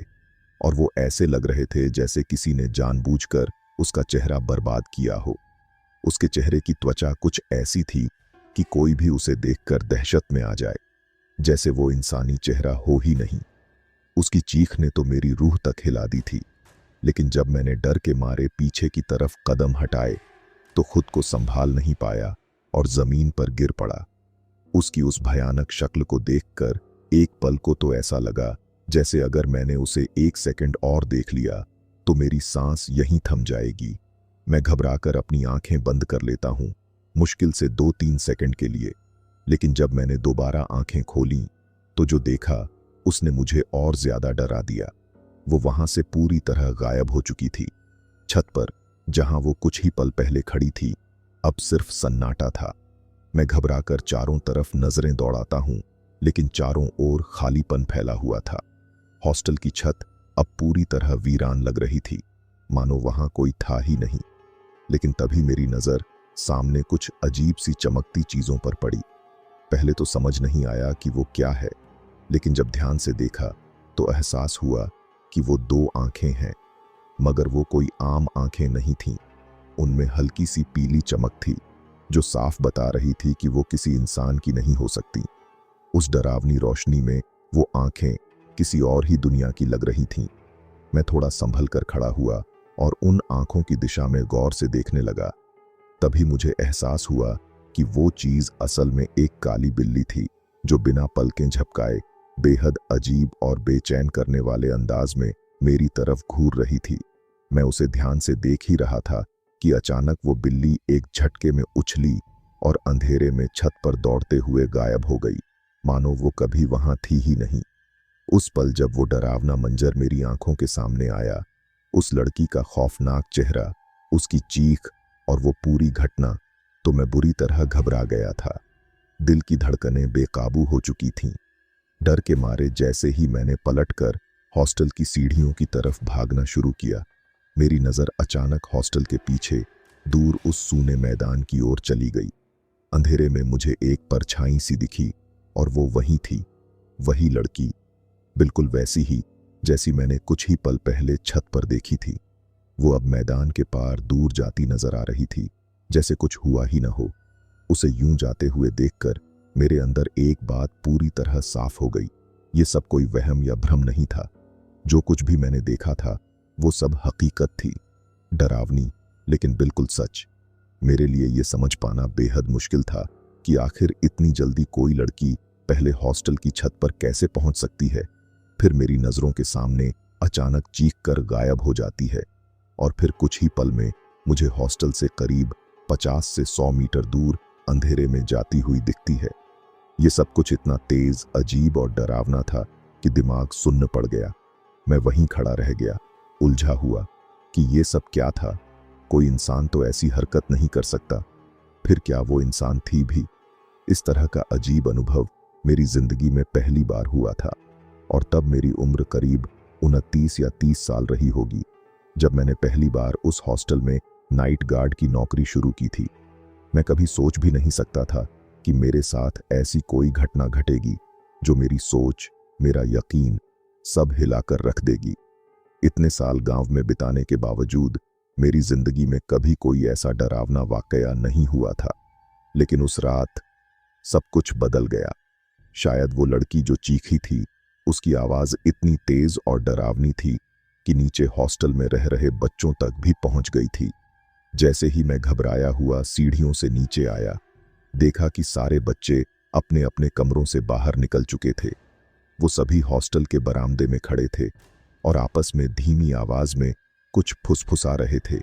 और वो ऐसे लग रहे थे जैसे किसी ने जानबूझकर उसका चेहरा बर्बाद किया हो। उसके चेहरे की त्वचा कुछ ऐसी थी कि कोई भी उसे देखकर दहशत में आ जाए, जैसे वो इंसानी चेहरा हो ही नहीं। उसकी चीख ने तो मेरी रूह तक हिला दी थी, लेकिन जब मैंने डर के मारे पीछे की तरफ कदम हटाए तो खुद को संभाल नहीं पाया और जमीन पर गिर पड़ा। उसकी उस भयानक शक्ल को देखकर एक पल को तो ऐसा लगा जैसे अगर मैंने उसे एक सेकंड और देख लिया तो मेरी सांस यहीं थम जाएगी। मैं घबराकर अपनी आंखें बंद कर लेता हूं, मुश्किल से 2-3 सेकंड के लिए। लेकिन जब मैंने दोबारा आंखें खोलीं तो जो देखा उसने मुझे और ज्यादा डरा दिया। वो वहां से पूरी तरह गायब हो चुकी थी। छत पर, जहां वो कुछ ही पल पहले खड़ी थी, अब सिर्फ सन्नाटा था। मैं घबराकर चारों तरफ नजरें दौड़ाता हूं, लेकिन चारों ओर खालीपन फैला हुआ था। हॉस्टल की छत अब पूरी तरह वीरान लग रही थी, मानो वहां कोई था ही नहीं। लेकिन तभी मेरी नजर सामने कुछ अजीब सी चमकती चीजों पर पड़ी। पहले तो समझ नहीं आया कि वो क्या है, लेकिन जब ध्यान से देखा तो एहसास हुआ कि वो दो आंखें हैं, मगर वो कोई आम आंखें नहीं थीं। उनमें हल्की सी पीली चमक थी जो साफ बता रही थी कि वो किसी इंसान की नहीं हो सकती। उस डरावनी रोशनी में वो आंखें किसी और ही दुनिया की लग रही थीं। मैं थोड़ा संभल कर खड़ा हुआ और उन आंखों की दिशा में गौर से देखने लगा। तभी मुझे एहसास हुआ कि वो चीज असल में एक काली बिल्ली थी जो बिना पलकें झपकाए बेहद अजीब और बेचैन करने वाले अंदाज में मेरी तरफ घूर रही थी। मैं उसे ध्यान से देख ही रहा था कि अचानक वो बिल्ली एक झटके में उछली और अंधेरे में छत पर दौड़ते हुए गायब हो गई, मानो वो कभी वहां थी ही नहीं। उस पल जब वो डरावना मंजर मेरी आंखों के सामने आया, उस लड़की का खौफनाक चेहरा, उसकी चीख और वो पूरी घटना, तो मैं बुरी तरह घबरा गया था। दिल की धड़कनें बेकाबू हो चुकी थीं। डर के मारे जैसे ही मैंने पलटकर हॉस्टल की सीढ़ियों की तरफ भागना शुरू किया, मेरी नजर अचानक हॉस्टल के पीछे दूर उस सूने मैदान की ओर चली गई। अंधेरे में मुझे एक परछाई सी दिखी और वो वही थी, वही लड़की, बिल्कुल वैसी ही जैसी मैंने कुछ ही पल पहले छत पर देखी थी। वो अब मैदान के पार दूर जाती नजर आ रही थी, जैसे कुछ हुआ ही न हो। उसे यूं जाते हुए देखकर मेरे अंदर एक बात पूरी तरह साफ हो गई। ये सब कोई वहम या भ्रम नहीं था। जो कुछ भी मैंने देखा था वो सब हकीकत थी, डरावनी लेकिन बिल्कुल सच। मेरे लिए ये समझ पाना बेहद मुश्किल था कि आखिर इतनी जल्दी कोई लड़की पहले हॉस्टल की छत पर कैसे पहुंच सकती है, फिर मेरी नजरों के सामने अचानक चीख कर गायब हो जाती है, और फिर कुछ ही पल में मुझे हॉस्टल से करीब 50 से 100 मीटर दूर अंधेरे में जाती हुई दिखती है। ये सब कुछ इतना तेज, अजीब और डरावना था कि दिमाग सुन्न पड़ गया। मैं वहीं खड़ा रह गया, उलझा हुआ कि ये सब क्या था। कोई इंसान तो ऐसी हरकत नहीं कर सकता। फिर क्या वो इंसान थी भी? इस तरह का अजीब अनुभव मेरी जिंदगी में पहली बार हुआ था, और तब मेरी उम्र करीब 29 या 30 साल रही होगी, जब मैंने पहली बार उस हॉस्टल में नाइट गार्ड की नौकरी शुरू की थी। मैं कभी सोच भी नहीं सकता था कि मेरे साथ ऐसी कोई घटना घटेगी जो मेरी सोच, मेरा यकीन सब हिलाकर रख देगी। इतने साल गांव में बिताने के बावजूद मेरी जिंदगी में कभी कोई ऐसा डरावना वाकया नहीं हुआ था, लेकिन उस रात सब कुछ बदल गया। शायद वो लड़की जो चीखी थी, उसकी आवाज इतनी तेज और डरावनी थी कि नीचे हॉस्टल में रह रहे बच्चों तक भी पहुंच गई थी। जैसे ही मैं घबराया हुआ सीढ़ियों से नीचे आया, देखा कि सारे बच्चे अपने अपने कमरों से बाहर निकल चुके थे। वो सभी हॉस्टल के बरामदे में खड़े थे और आपस में धीमी आवाज में कुछ फुसफुसा रहे थे,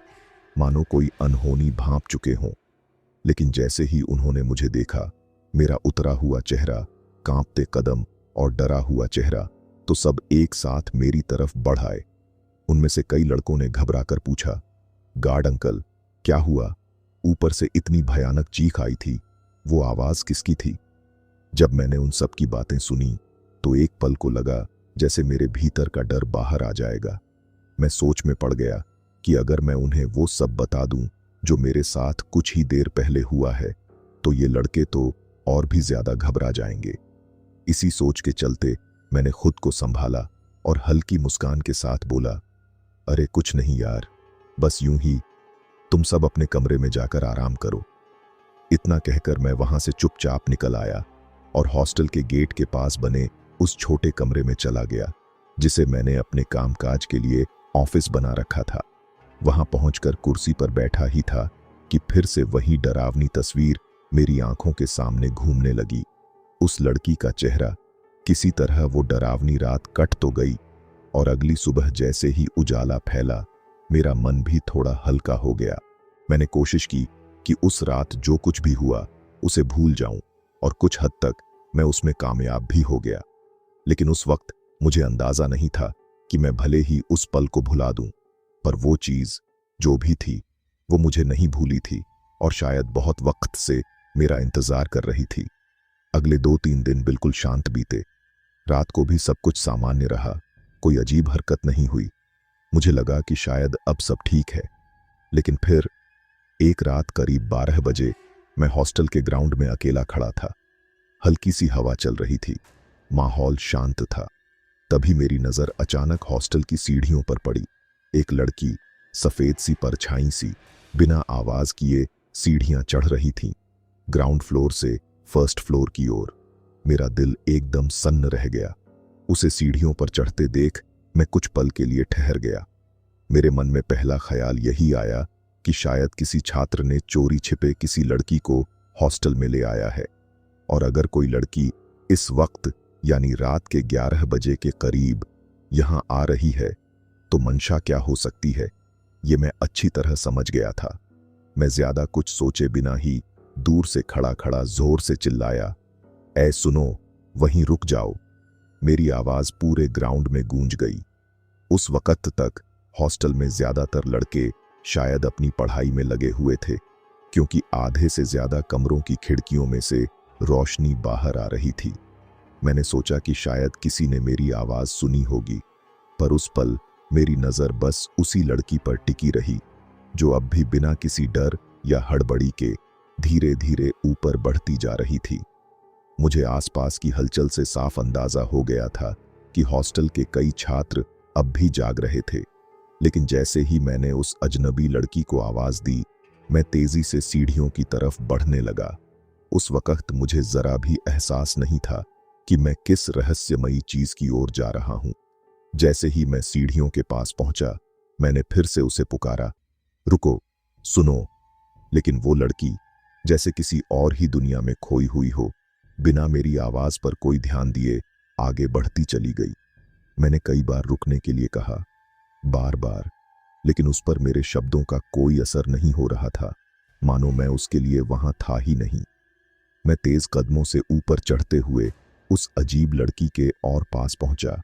मानो कोई अनहोनी भांप चुके हों। लेकिन जैसे ही उन्होंने मुझे देखा, मेरा उतरा हुआ चेहरा, कांपते कदम और डरा हुआ चेहरा, तो सब एक साथ मेरी तरफ बढ़ आए। उनमें से कई लड़कों ने घबराकर पूछा, गार्ड अंकल, क्या हुआ? ऊपर से इतनी भयानक चीख आई थी, वो आवाज किसकी थी? जब मैंने उन सब की बातें सुनी तो एक पल को लगा जैसे मेरे भीतर का डर बाहर आ जाएगा। मैं सोच में पड़ गया कि अगर मैं उन्हें वो सब बता दूं जो मेरे साथ कुछ ही देर पहले हुआ है, तो ये लड़के तो और भी ज्यादा घबरा जाएंगे। इसी सोच के चलते मैंने खुद को संभाला और हल्की मुस्कान के साथ बोला, अरे कुछ नहीं यार, बस यूं ही, तुम सब अपने कमरे में जाकर आराम करो। इतना कहकर मैं वहां से चुपचाप निकल आया और हॉस्टल के गेट के पास बने उस छोटे कमरे में चला गया जिसे मैंने अपने कामकाज के लिए ऑफिस बना रखा था। वहां पहुंचकर कुर्सी पर बैठा ही था कि फिर से वही डरावनी तस्वीर मेरी आंखों के सामने घूमने लगी। उस लड़की का चेहरा, किसी तरह वो डरावनी रात कट तो गई और अगली सुबह जैसे ही उजाला फैला, मेरा मन भी थोड़ा हल्का हो गया। मैंने कोशिश की कि उस रात जो कुछ भी हुआ उसे भूल जाऊं और कुछ हद तक मैं उसमें कामयाब भी हो गया। लेकिन उस वक्त मुझे अंदाजा नहीं था कि मैं भले ही उस पल को भुला दूं, पर वो चीज जो भी थी वो मुझे नहीं भूली थी और शायद बहुत वक्त से मेरा इंतजार कर रही थी। अगले 2-3 दिन बिल्कुल शांत बीते। रात को भी सब कुछ सामान्य रहा, कोई अजीब हरकत नहीं हुई। मुझे लगा कि शायद अब सब ठीक है। लेकिन फिर एक रात करीब 12 बजे मैं हॉस्टल के ग्राउंड में अकेला खड़ा था। हल्की सी हवा चल रही थी, माहौल शांत था। तभी मेरी नजर अचानक हॉस्टल की सीढ़ियों पर पड़ी। एक लड़की सफेद सी परछाई सी बिना आवाज किए सीढ़ियां चढ़ रही थी, ग्राउंड फ्लोर से फर्स्ट फ्लोर की ओर। मेरा दिल एकदम सन्न रह गया। उसे सीढ़ियों पर चढ़ते देख मैं कुछ पल के लिए ठहर गया। मेरे मन में पहला ख्याल यही आया कि शायद किसी छात्र ने चोरी छिपे किसी लड़की को हॉस्टल में ले आया है, और अगर कोई लड़की इस वक्त यानी रात के 11 बजे के करीब यहां आ रही है तो मंशा क्या हो सकती है, ये मैं अच्छी तरह समझ गया था। मैं ज्यादा कुछ सोचे बिना ही दूर से खड़ा खड़ा जोर से चिल्लाया, ऐ सुनो, वहीं रुक जाओ। मेरी आवाज पूरे ग्राउंड में गूंज गई। उस वक्त तक हॉस्टल में ज्यादातर लड़के शायद अपनी पढ़ाई में लगे हुए थे, क्योंकि आधे से ज्यादा कमरों की खिड़कियों में से रोशनी बाहर आ रही थी। मैंने सोचा कि शायद किसी ने मेरी आवाज सुनी होगी, पर उस पल मेरी नजर बस उसी लड़की पर टिकी रही जो अब भी बिना किसी डर या हड़बड़ी के धीरे धीरे ऊपर बढ़ती जा रही थी। मुझे आसपास की हलचल से साफ अंदाजा हो गया था कि हॉस्टल के कई छात्र अब भी जाग रहे थे। लेकिन जैसे ही मैंने उस अजनबी लड़की को आवाज दी, मैं तेजी से सीढ़ियों की तरफ बढ़ने लगा। उस वक्त मुझे जरा भी एहसास नहीं था कि मैं किस रहस्यमयी चीज की ओर जा रहा हूं। जैसे ही मैं सीढ़ियों के पास पहुंचा, मैंने फिर से उसे पुकारा, रुको, सुनो। लेकिन वो लड़की जैसे किसी और ही दुनिया में खोई हुई हो, बिना मेरी आवाज पर कोई ध्यान दिए आगे बढ़ती चली गई। मैंने कई बार रुकने के लिए कहा, बार बार, लेकिन उस पर मेरे शब्दों का कोई असर नहीं हो रहा था, मानो मैं उसके लिए वहां था ही नहीं। मैं तेज कदमों से ऊपर चढ़ते हुए उस अजीब लड़की के और पास पहुंचा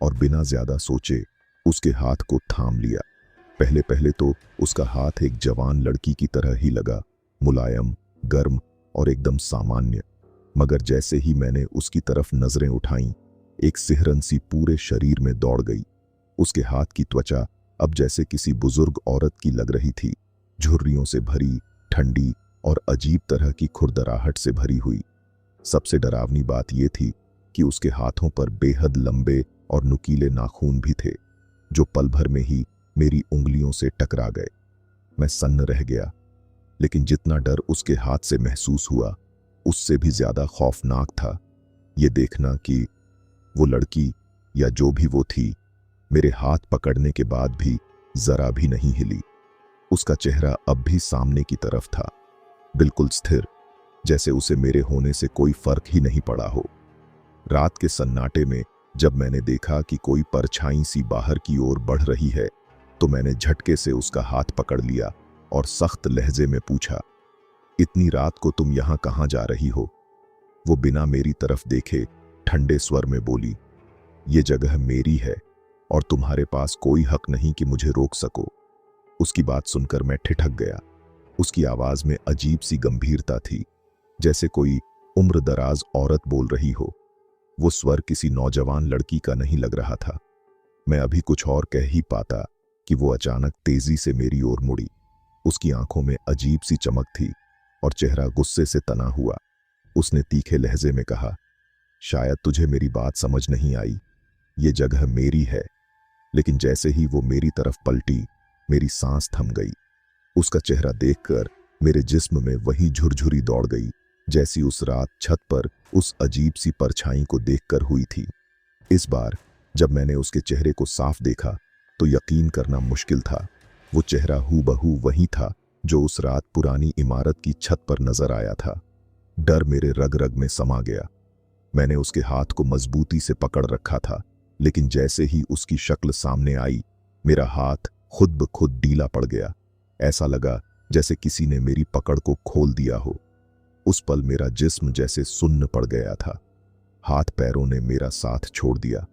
और बिना ज्यादा सोचे उसके हाथ को थाम लिया। पहले पहले तो उसका हाथ एक जवान लड़की की तरह ही लगा, मुलायम, गर्म और एकदम सामान्य। मगर जैसे ही मैंने उसकी तरफ नजरें उठाईं, एक सिहरन सी पूरे शरीर में दौड़ गई। उसके हाथ की त्वचा अब जैसे किसी बुजुर्ग औरत की लग रही थी, झुर्रियों से भरी, ठंडी और अजीब तरह की खुरदराहट से भरी हुई। सबसे डरावनी बात यह थी कि उसके हाथों पर बेहद लंबे और नुकीले नाखून भी थे, जो पल भर में ही मेरी उंगलियों से टकरा गए। मैं सन्न रह गया, लेकिन जितना डर उसके हाथ से महसूस हुआ, उससे भी ज्यादा खौफनाक था ये देखना कि वो लड़की या जो भी वो थी मेरे हाथ पकड़ने के बाद भी जरा भी नहीं हिली। उसका चेहरा अब भी सामने की तरफ था, बिल्कुल स्थिर, जैसे उसे मेरे होने से कोई फर्क ही नहीं पड़ा हो। रात के सन्नाटे में जब मैंने देखा कि कोई परछाई सी बाहर की ओर बढ़ रही है तो मैंने झटके से उसका हाथ पकड़ लिया और सख्त लहजे में पूछा, इतनी रात को तुम यहां कहां जा रही हो? वो बिना मेरी तरफ देखे ठंडे स्वर में बोली, ये जगह मेरी है और तुम्हारे पास कोई हक नहीं कि मुझे रोक सको। उसकी बात सुनकर मैं ठिठक गया। उसकी आवाज में अजीब सी गंभीरता थी, जैसे कोई उम्रदराज औरत बोल रही हो। वो स्वर किसी नौजवान लड़की का नहीं लग रहा था। मैं अभी कुछ और कह ही पाता कि वो अचानक तेजी से मेरी ओर मुड़ी। उसकी आंखों में अजीब सी चमक थी और चेहरा गुस्से से तना हुआ। उसने तीखे लहजे में कहा, शायद तुझे मेरी बात समझ नहीं आई, ये जगह मेरी है। लेकिन जैसे ही वो मेरी तरफ पलटी, मेरी सांस थम गई। उसका चेहरा देखकर मेरे जिस्म में वही झुरझुरी दौड़ गई जैसी उस रात छत पर उस अजीब सी परछाई को देखकर हुई थी। इस बार जब मैंने उसके चेहरे को साफ देखा तो यकीन करना मुश्किल था। वो चेहरा हूबहू वही था जो उस रात पुरानी इमारत की छत पर नजर आया था। डर मेरे रग रग में समा गया। मैंने उसके हाथ को मजबूती से पकड़ रखा था, लेकिन जैसे ही उसकी शक्ल सामने आई, मेरा हाथ खुद ब खुद ढीला पड़ गया। ऐसा लगा जैसे किसी ने मेरी पकड़ को खोल दिया हो। उस पल मेरा जिस्म जैसे सुन्न पड़ गया था। हाथ पैरों ने मेरा साथ छोड़ दिया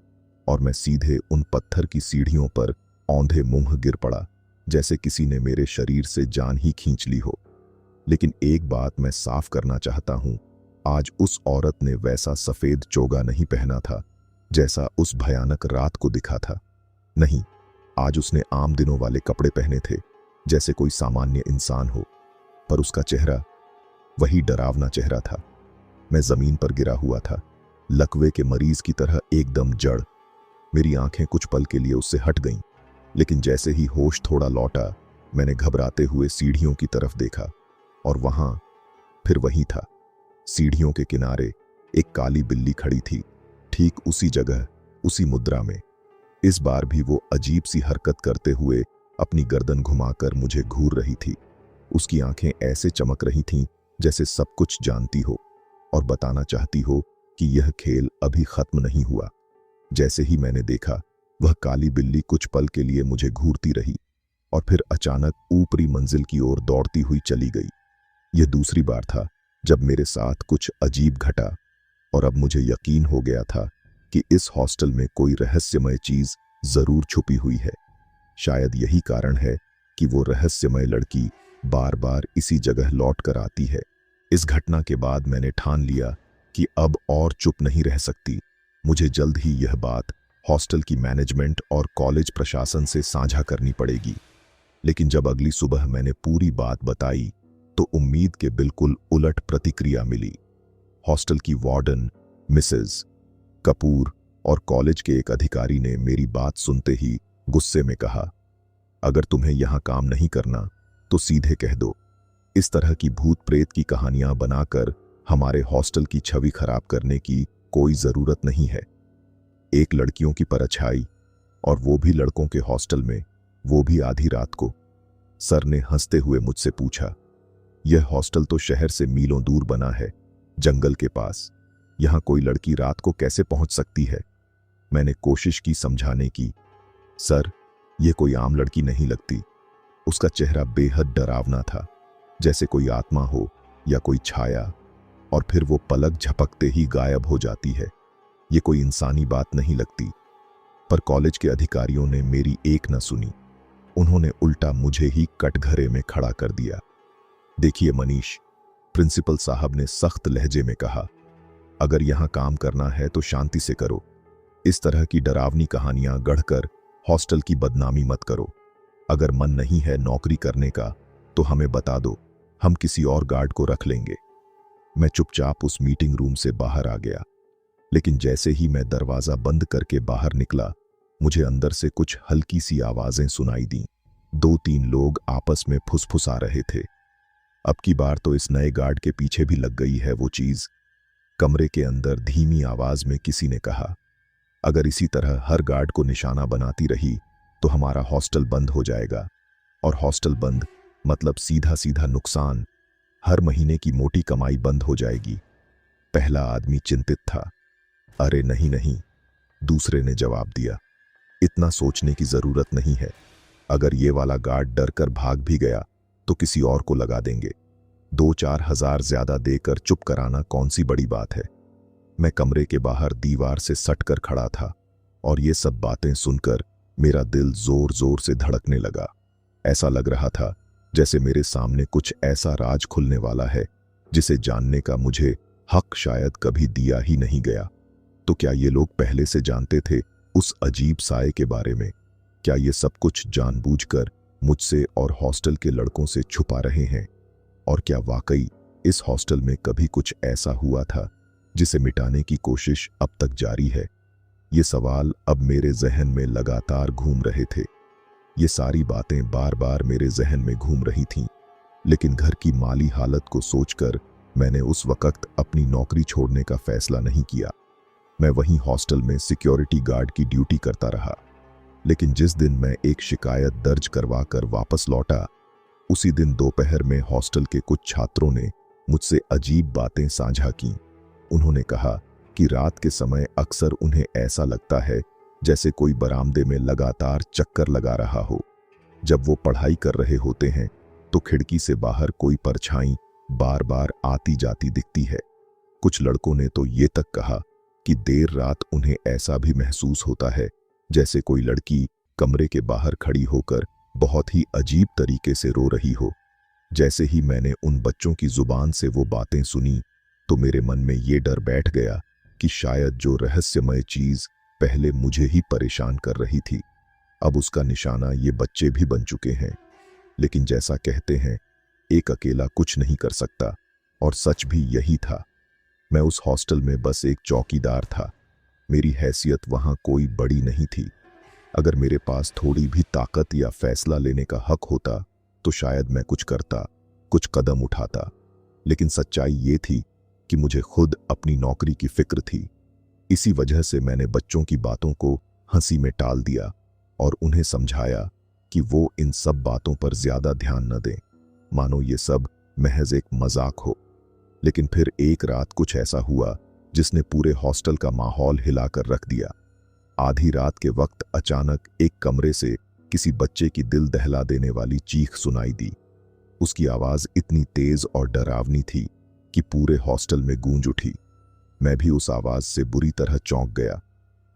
और मैं सीधे उन पत्थर की सीढ़ियों पर औंधे मुंह गिर पड़ा, जैसे किसी ने मेरे शरीर से जान ही खींच ली हो। लेकिन एक बात मैं साफ करना चाहता हूं, आज उस औरत ने वैसा सफेद चोगा नहीं पहना था जैसा उस भयानक रात को दिखा था। नहीं, आज उसने आम दिनों वाले कपड़े पहने थे, जैसे कोई सामान्य इंसान हो। पर उसका चेहरा वही डरावना चेहरा था। मैं जमीन पर गिरा हुआ था, लकवे के मरीज की तरह एकदम जड़। मेरी आंखें कुछ पल के लिए उससे हट गईं, लेकिन जैसे ही होश थोड़ा लौटा, मैंने घबराते हुए सीढ़ियों की तरफ देखा और वहां फिर वही था। सीढ़ियों के किनारे एक काली बिल्ली खड़ी थी, ठीक उसी जगह, उसी मुद्रा में। इस बार भी वो अजीब सी हरकत करते हुए अपनी गर्दन घुमाकर मुझे घूर रही थी। उसकी आंखें ऐसे चमक रही थीं जैसे सब कुछ जानती हो और बताना चाहती हो कि यह खेल अभी खत्म नहीं हुआ। जैसे ही मैंने देखा, वह काली बिल्ली कुछ पल के लिए मुझे घूरती रही और फिर अचानक ऊपरी मंजिल की ओर दौड़ती हुई चली गई। यह दूसरी बार था जब मेरे साथ कुछ अजीब घटा और अब मुझे यकीन हो गया था कि इस हॉस्टल में कोई रहस्यमय चीज जरूर छुपी हुई है। शायद यही कारण है कि वो रहस्यमय लड़की बार बार इसी जगह लौट कर आती है। इस घटना के बाद मैंने ठान लिया कि अब और चुप नहीं रह सकती। मुझे जल्द ही यह बात हॉस्टल की मैनेजमेंट और कॉलेज प्रशासन से साझा करनी पड़ेगी। लेकिन जब अगली सुबह मैंने पूरी बात बताई तो उम्मीद के बिल्कुल उलट प्रतिक्रिया मिली। हॉस्टल की वार्डन मिसेस कपूर और कॉलेज के एक अधिकारी ने मेरी बात सुनते ही गुस्से में कहा, अगर तुम्हें यहां काम नहीं करना तो सीधे कह दो। इस तरह की भूत प्रेत की कहानियां बनाकर हमारे हॉस्टल की छवि खराब करने की कोई जरूरत नहीं है। एक लड़कियों की परछाई, और वो भी लड़कों के हॉस्टल में, वो भी आधी रात को। सर ने हंसते हुए मुझसे पूछा, यह हॉस्टल तो शहर से मीलों दूर बना है, जंगल के पास। यहां कोई लड़की रात को कैसे पहुंच सकती है? मैंने कोशिश की समझाने की। सर, यह कोई आम लड़की नहीं लगती। उसका चेहरा बेहद डरावना था, जैसे कोई आत्मा हो या कोई छाया, और फिर वो पलक झपकते ही गायब हो जाती है। ये कोई इंसानी बात नहीं लगती। पर कॉलेज के अधिकारियों ने मेरी एक न सुनी। उन्होंने उल्टा मुझे ही कटघरे में खड़ा कर दिया। देखिए मनीष, प्रिंसिपल साहब ने सख्त लहजे में कहा, अगर यहां काम करना है तो शांति से करो। इस तरह की डरावनी कहानियां गढ़कर हॉस्टल की बदनामी मत करो। अगर मन नहीं है नौकरी करने का तो हमें बता दो, हम किसी और गार्ड को रख लेंगे। मैं चुपचाप उस मीटिंग रूम से बाहर आ गया, लेकिन जैसे ही मैं दरवाजा बंद करके बाहर निकला, मुझे अंदर से कुछ हल्की सी आवाजें सुनाई दी। 2-3 लोग आपस में फुसफुसा रहे थे। अब की बार तो इस नए गार्ड के पीछे भी लग गई है वो चीज। कमरे के अंदर धीमी आवाज में किसी ने कहा, अगर इसी तरह हर गार्ड को निशाना बनाती रही तो हमारा हॉस्टल बंद हो जाएगा। और हॉस्टल बंद मतलब सीधा सीधा नुकसान, हर महीने की मोटी कमाई बंद हो जाएगी। पहला आदमी चिंतित था। अरे नहीं नहीं, दूसरे ने जवाब दिया, इतना सोचने की जरूरत नहीं है। अगर ये वाला गार्ड डर कर भाग भी गया तो किसी और को लगा देंगे। 2-4 हजार ज्यादा देकर चुप कराना कौन सी बड़ी बात है। मैं कमरे के बाहर दीवार से सटकर खड़ा था और ये सब बातें सुनकर मेरा दिल जोर जोर से धड़कने लगा। ऐसा लग रहा था जैसे मेरे सामने कुछ ऐसा राज खुलने वाला है जिसे जानने का मुझे हक शायद कभी दिया ही नहीं गया। तो क्या ये लोग पहले से जानते थे उस अजीब साए के बारे में? क्या ये सब कुछ जानबूझकर मुझसे और हॉस्टल के लड़कों से छुपा रहे हैं? और क्या वाकई इस हॉस्टल में कभी कुछ ऐसा हुआ था जिसे मिटाने की कोशिश अब तक जारी है? ये सवाल अब मेरे जहन में लगातार घूम रहे थे। ये सारी बातें बार बार मेरे जहन में घूम रही थीं, लेकिन घर की माली हालत को सोचकर मैंने उस वक्त अपनी नौकरी छोड़ने का फैसला नहीं किया। मैं वहीं हॉस्टल में सिक्योरिटी गार्ड की ड्यूटी करता रहा। लेकिन जिस दिन मैं एक शिकायत दर्ज करवाकर वापस लौटा, उसी दिन दोपहर में हॉस्टल के कुछ छात्रों ने मुझसे अजीब बातें साझा की। उन्होंने कहा कि रात के समय अक्सर उन्हें ऐसा लगता है जैसे कोई बरामदे में लगातार चक्कर लगा रहा हो। जब वो पढ़ाई कर रहे होते हैं तो खिड़की से बाहर कोई परछाई बार बार आती जाती दिखती है। कुछ लड़कों ने तो ये तक कहा कि देर रात उन्हें ऐसा भी महसूस होता है जैसे कोई लड़की कमरे के बाहर खड़ी होकर बहुत ही अजीब तरीके से रो रही हो। जैसे ही मैंने उन बच्चों की जुबान से वो बातें सुनी तो मेरे मन में ये डर बैठ गया कि शायद जो रहस्यमय चीज पहले मुझे ही परेशान कर रही थी, अब उसका निशाना ये बच्चे भी बन चुके हैं। लेकिन जैसा कहते हैं, एक अकेला कुछ नहीं कर सकता, और सच भी यही था। मैं उस हॉस्टल में बस एक चौकीदार था। मेरी हैसियत वहां कोई बड़ी नहीं थी। अगर मेरे पास थोड़ी भी ताकत या फैसला लेने का हक होता तो शायद मैं कुछ करता, कुछ कदम उठाता। लेकिन सच्चाई ये थी कि मुझे खुद अपनी नौकरी की फिक्र थी। इसी वजह से मैंने बच्चों की बातों को हंसी में टाल दिया और उन्हें समझाया कि वो इन सब बातों पर ज्यादा ध्यान न दें, मानो ये सब महज एक मजाक हो। लेकिन फिर एक रात कुछ ऐसा हुआ जिसने पूरे हॉस्टल का माहौल हिलाकर रख दिया। आधी रात के वक्त अचानक एक कमरे से किसी बच्चे की दिल दहला देने वाली चीख सुनाई दी। उसकी आवाज इतनी तेज और डरावनी थी कि पूरे हॉस्टल में गूंज उठी। मैं भी उस आवाज से बुरी तरह चौंक गया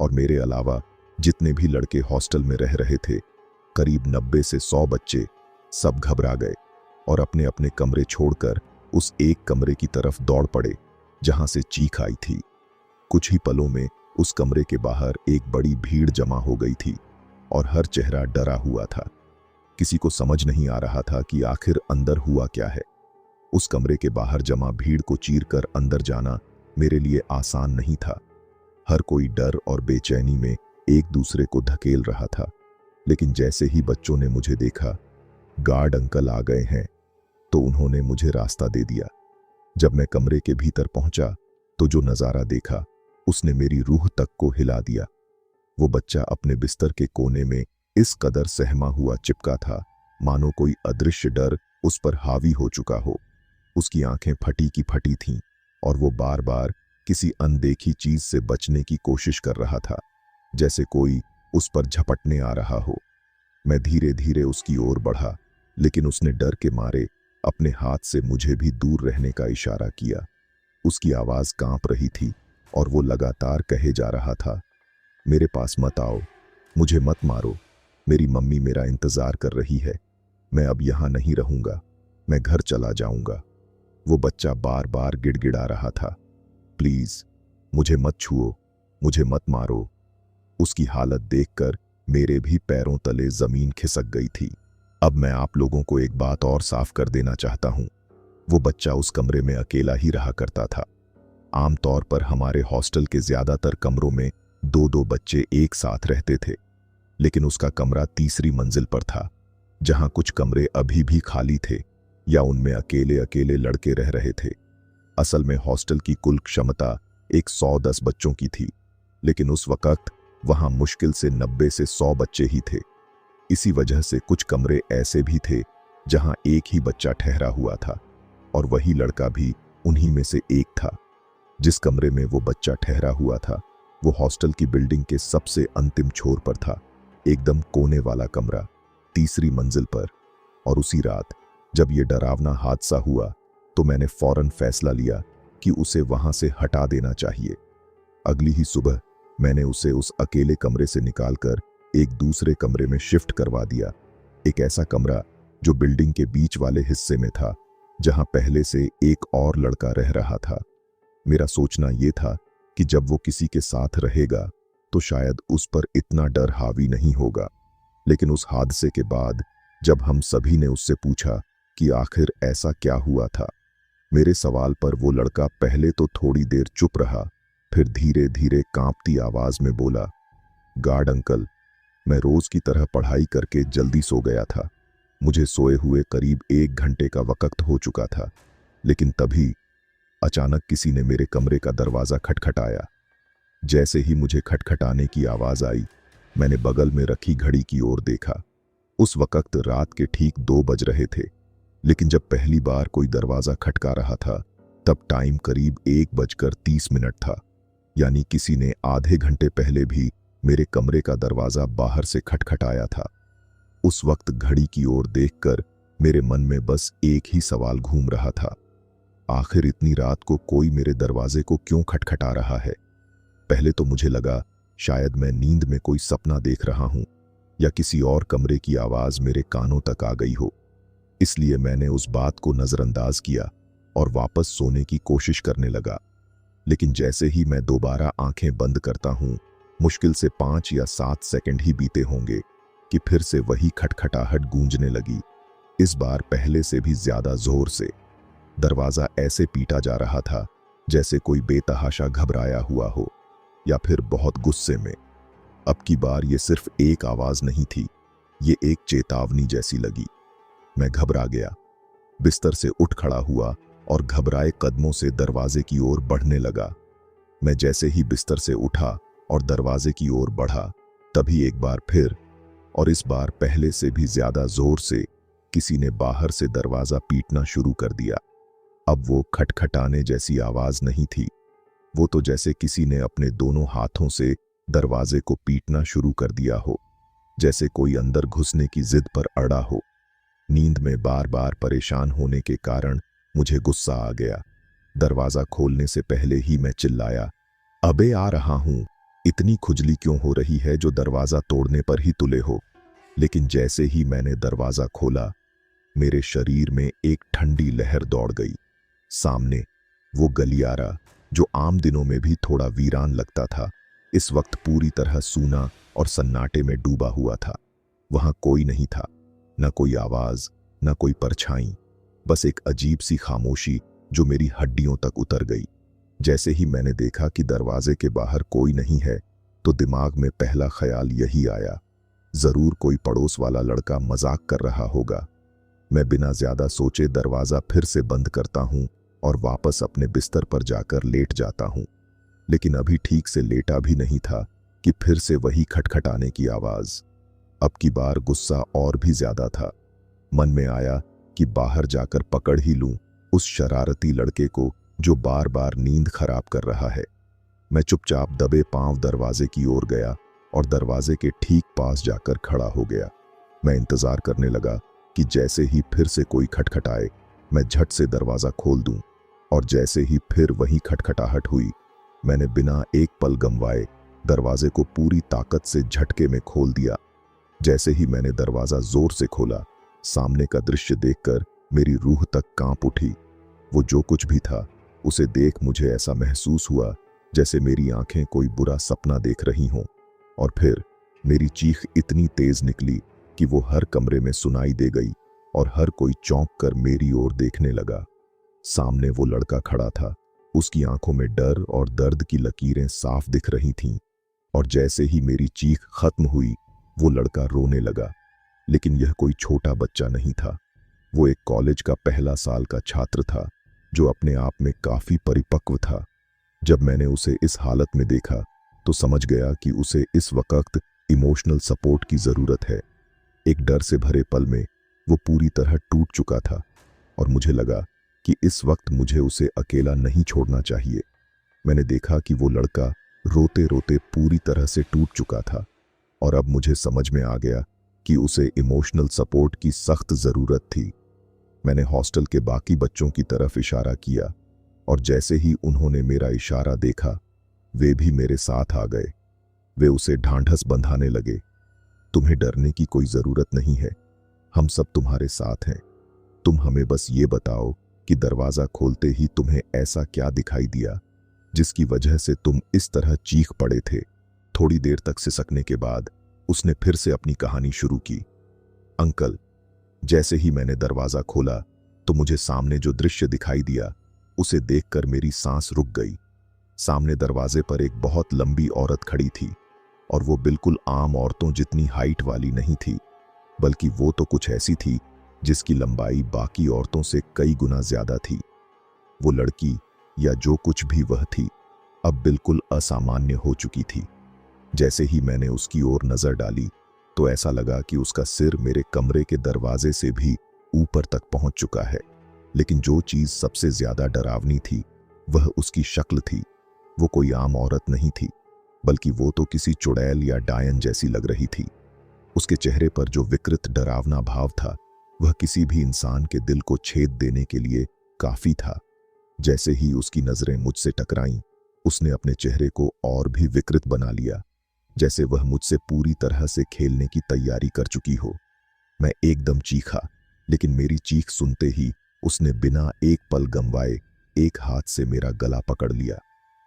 और मेरे अलावा जितने भी लड़के हॉस्टल में रह रहे थे, करीब 90 से 100 बच्चे, सब घबरा गए और अपने अपने कमरे छोड़कर उस एक कमरे की तरफ दौड़ पड़े जहां से चीख आई थी। कुछ ही पलों में उस कमरे के बाहर एक बड़ी भीड़ जमा हो गई थी और हर चेहरा डरा हुआ था। किसी को समझ नहीं आ रहा था कि आखिर अंदर हुआ क्या है। उस कमरे के बाहर जमा भीड़ को चीरकर अंदर जाना मेरे लिए आसान नहीं था। हर कोई डर और बेचैनी में एक दूसरे को धकेल रहा था। लेकिन जैसे ही बच्चों ने मुझे देखा, गार्ड अंकल आ गए हैं, तो उन्होंने मुझे रास्ता दे दिया। जब मैं कमरे के भीतर पहुंचा तो जो नजारा देखा उसने मेरी रूह तक को हिला दिया। वो बच्चा अपने बिस्तर के कोने में इस कदर सहमा हुआ चिपका था मानो कोई अदृश्य डर उस पर हावी हो चुका हो। उसकी आंखें फटी की फटी थीं और वो बार बार किसी अनदेखी चीज से बचने की कोशिश कर रहा था, जैसे कोई उस पर झपटने आ रहा हो। मैं धीरे धीरे उसकी ओर बढ़ा, लेकिन उसने डर के मारे अपने हाथ से मुझे भी दूर रहने का इशारा किया। उसकी आवाज कांप रही थी और वो लगातार कहे जा रहा था, मेरे पास मत आओ, मुझे मत मारो, मेरी मम्मी मेरा इंतजार कर रही है, मैं अब यहां नहीं रहूंगा, मैं घर चला जाऊंगा। वो बच्चा बार बार गिड़गिड़ा रहा था, प्लीज मुझे मत छुओ, मुझे मत मारो। उसकी हालत देखकर मेरे भी पैरों तले जमीन खिसक गई थी। अब मैं आप लोगों को एक बात और साफ कर देना चाहता हूं। वो बच्चा उस कमरे में अकेला ही रहा करता था। आमतौर पर हमारे हॉस्टल के ज्यादातर कमरों में 2-2 बच्चे एक साथ रहते थे, लेकिन उसका कमरा तीसरी मंजिल पर था, जहां कुछ कमरे अभी भी खाली थे, या उनमें अकेले अकेले लड़के रह रहे थे। असल में हॉस्टल की कुल क्षमता 110 बच्चों की थी, लेकिन उस वक्त वहां मुश्किल से 90 से 100 बच्चे ही थे। इसी वजह से कुछ कमरे ऐसे भी थे जहां एक ही बच्चा ठहरा हुआ था, और वही लड़का भी उन्हीं में से एक था। जिस कमरे में वो बच्चा ठहरा हुआ था वो हॉस्टल की बिल्डिंग के सबसे अंतिम छोर पर था, एकदम कोने वाला कमरा, तीसरी मंजिल पर। और उसी रात जब ये डरावना हादसा हुआ तो मैंने फौरन फैसला लिया कि उसे वहां से हटा देना चाहिए। अगली ही सुबह मैंने उसे उस अकेले कमरे से निकालकर एक दूसरे कमरे में शिफ्ट करवा दिया, एक ऐसा कमरा जो बिल्डिंग के बीच वाले हिस्से में था, जहां पहले से एक और लड़का रह रहा था। मेरा सोचना यह था कि जब वो किसी के साथ रहेगा तो शायद उस पर इतना डर हावी नहीं होगा। लेकिन उस हादसे के बाद जब हम सभी ने उससे पूछा कि आखिर ऐसा क्या हुआ था, मेरे सवाल पर वो लड़का पहले तो थोड़ी देर चुप रहा, फिर धीरे धीरे कांपती आवाज में बोला, गार्ड अंकल, मैं रोज की तरह पढ़ाई करके जल्दी सो गया था। मुझे सोए हुए करीब 1 घंटे का वक्त हो चुका था, लेकिन तभी अचानक किसी ने मेरे कमरे का दरवाजा खटखटाया। जैसे ही मुझे खटखटाने की आवाज आई, मैंने बगल में रखी घड़ी की ओर देखा। उस वक्त रात के ठीक 2 बज रहे थे, लेकिन जब पहली बार कोई दरवाजा खटका रहा था तब टाइम करीब 1:30 था। यानी किसी ने आधे घंटे पहले भी मेरे कमरे का दरवाजा बाहर से खटखटाया था। उस वक्त घड़ी की ओर देखकर मेरे मन में बस एक ही सवाल घूम रहा था, आखिर इतनी रात को कोई मेरे दरवाजे को क्यों खटखटा रहा है। पहले तो मुझे लगा शायद मैं नींद में कोई सपना देख रहा हूं या किसी और कमरे की आवाज मेरे कानों तक आ गई हो, इसलिए मैंने उस बात को नजरअंदाज किया और वापस सोने की कोशिश करने लगा। लेकिन जैसे ही मैं दोबारा आंखें बंद करता हूं, मुश्किल से 5 या 7 सेकंड ही बीते होंगे कि फिर से वही खटखटाहट गूंजने लगी, इस बार पहले से भी ज्यादा जोर से। दरवाजा ऐसे पीटा जा रहा था जैसे कोई बेतहाशा घबराया हुआ हो या फिर बहुत गुस्से में। अब की बार ये सिर्फ एक आवाज नहीं थी, ये एक चेतावनी जैसी लगी। मैं घबरा गया, बिस्तर से उठ खड़ा हुआ और घबराए कदमों से दरवाजे की ओर बढ़ने लगा। मैं जैसे ही बिस्तर से उठा और दरवाजे की ओर बढ़ा, तभी एक बार फिर, और इस बार पहले से भी ज्यादा जोर से, किसी ने बाहर से दरवाजा पीटना शुरू कर दिया। अब वो खटखटाने जैसी आवाज नहीं थी, वो तो जैसे किसी ने अपने दोनों हाथों से दरवाजे को पीटना शुरू कर दिया हो, जैसे कोई अंदर घुसने की जिद पर अड़ा हो। नींद में बार बार परेशान होने के कारण मुझे गुस्सा आ गया। दरवाजा खोलने से पहले ही मैं चिल्लाया, अबे आ रहा हूं, इतनी खुजली क्यों हो रही है जो दरवाजा तोड़ने पर ही तुले हो। लेकिन जैसे ही मैंने दरवाजा खोला, मेरे शरीर में एक ठंडी लहर दौड़ गई। सामने वो गलियारा, जो आम दिनों में भी थोड़ा वीरान लगता था, इस वक्त पूरी तरह सूना और सन्नाटे में डूबा हुआ था। वहां कोई नहीं था, न कोई आवाज, न कोई परछाई, बस एक अजीब सी खामोशी जो मेरी हड्डियों तक उतर गई। जैसे ही मैंने देखा कि दरवाजे के बाहर कोई नहीं है, तो दिमाग में पहला ख्याल यही आया, जरूर कोई पड़ोस वाला लड़का मजाक कर रहा होगा। मैं बिना ज्यादा सोचे दरवाजा फिर से बंद करता हूं और वापस अपने बिस्तर पर जाकर लेट जाता हूं। लेकिन अभी ठीक से लेटा भी नहीं था कि फिर से वही खटखटाने की आवाज। अब की बार गुस्सा और भी ज्यादा था। मन में आया कि बाहर जाकर पकड़ ही लूं उस शरारती लड़के को जो बार बार नींद खराब कर रहा है। मैं चुपचाप दबे पांव दरवाजे की ओर गया और दरवाजे के ठीक पास जाकर खड़ा हो गया। मैं इंतजार करने लगा कि जैसे ही फिर से कोई खटखटाए, मैं झट से दरवाजा खोल दूं। और जैसे ही फिर वही खटखटाहट हुई, मैंने बिना एक पल गंवाए दरवाजे को पूरी ताकत से झटके में खोल दिया। जैसे ही मैंने दरवाजा जोर से खोला, सामने का दृश्य देखकर मेरी रूह तक कांप उठी। वो जो कुछ भी था, उसे देख मुझे ऐसा महसूस हुआ जैसे मेरी आंखें कोई बुरा सपना देख रही हों। और फिर मेरी चीख इतनी तेज निकली कि वो हर कमरे में सुनाई दे गई और हर कोई चौंक कर मेरी ओर देखने लगा। सामने वो लड़का खड़ा था, उसकी आंखों में डर और दर्द की लकीरें साफ दिख रही थीं। और जैसे ही मेरी चीख खत्म हुई, वो लड़का रोने लगा। लेकिन यह कोई छोटा बच्चा नहीं था, वो एक कॉलेज का पहला साल का छात्र था जो अपने आप में काफी परिपक्व था। जब मैंने उसे इस हालत में देखा तो समझ गया कि उसे इस वक्त इमोशनल सपोर्ट की जरूरत है। एक डर से भरे पल में वो पूरी तरह टूट चुका था और मुझे लगा कि इस वक्त मुझे उसे अकेला नहीं छोड़ना चाहिए। मैंने देखा कि वो लड़का रोते रोते पूरी तरह से टूट चुका था और अब मुझे समझ में आ गया कि उसे इमोशनल सपोर्ट की सख्त जरूरत थी। मैंने हॉस्टल के बाकी बच्चों की तरफ इशारा किया और जैसे ही उन्होंने मेरा इशारा देखा वे भी मेरे साथ आ गए। वे उसे ढांढस बंधाने लगे। तुम्हें डरने की कोई जरूरत नहीं है, हम सब तुम्हारे साथ हैं। तुम हमें बस ये बताओ कि दरवाजा खोलते ही तुम्हें ऐसा क्या दिखाई दिया जिसकी वजह से तुम इस तरह चीख पड़े थे। थोड़ी देर तक सिसकने के बाद उसने फिर से अपनी कहानी शुरू की। अंकल, जैसे ही मैंने दरवाजा खोला तो मुझे सामने जो दृश्य दिखाई दिया उसे देखकर मेरी सांस रुक गई। सामने दरवाजे पर एक बहुत लंबी औरत खड़ी थी और वो बिल्कुल आम औरतों जितनी हाइट वाली नहीं थी, बल्कि वो तो कुछ ऐसी थी जिसकी लंबाई बाकी औरतों से कई गुना ज्यादा थी। वो लड़की या जो कुछ भी वह थी अब बिल्कुल असामान्य हो चुकी थी। जैसे ही मैंने उसकी ओर नजर डाली तो ऐसा लगा कि उसका सिर मेरे कमरे के दरवाजे से भी ऊपर तक पहुंच चुका है। लेकिन जो चीज सबसे ज्यादा डरावनी थी वह उसकी शक्ल थी। वो कोई आम औरत नहीं थी, बल्कि वो तो किसी चुड़ैल या डायन जैसी लग रही थी। उसके चेहरे पर जो विकृत डरावना भाव था वह किसी भी इंसान के दिल को छेद देने के लिए काफी था। जैसे ही उसकी नजरें मुझसे टकराईं, उसने अपने चेहरे को और भी विकृत बना लिया, जैसे वह मुझसे पूरी तरह से खेलने की तैयारी कर चुकी हो। मैं एकदम चीखा, लेकिन मेरी चीख सुनते ही उसने बिना एक पल गंवाए एक हाथ से मेरा गला पकड़ लिया।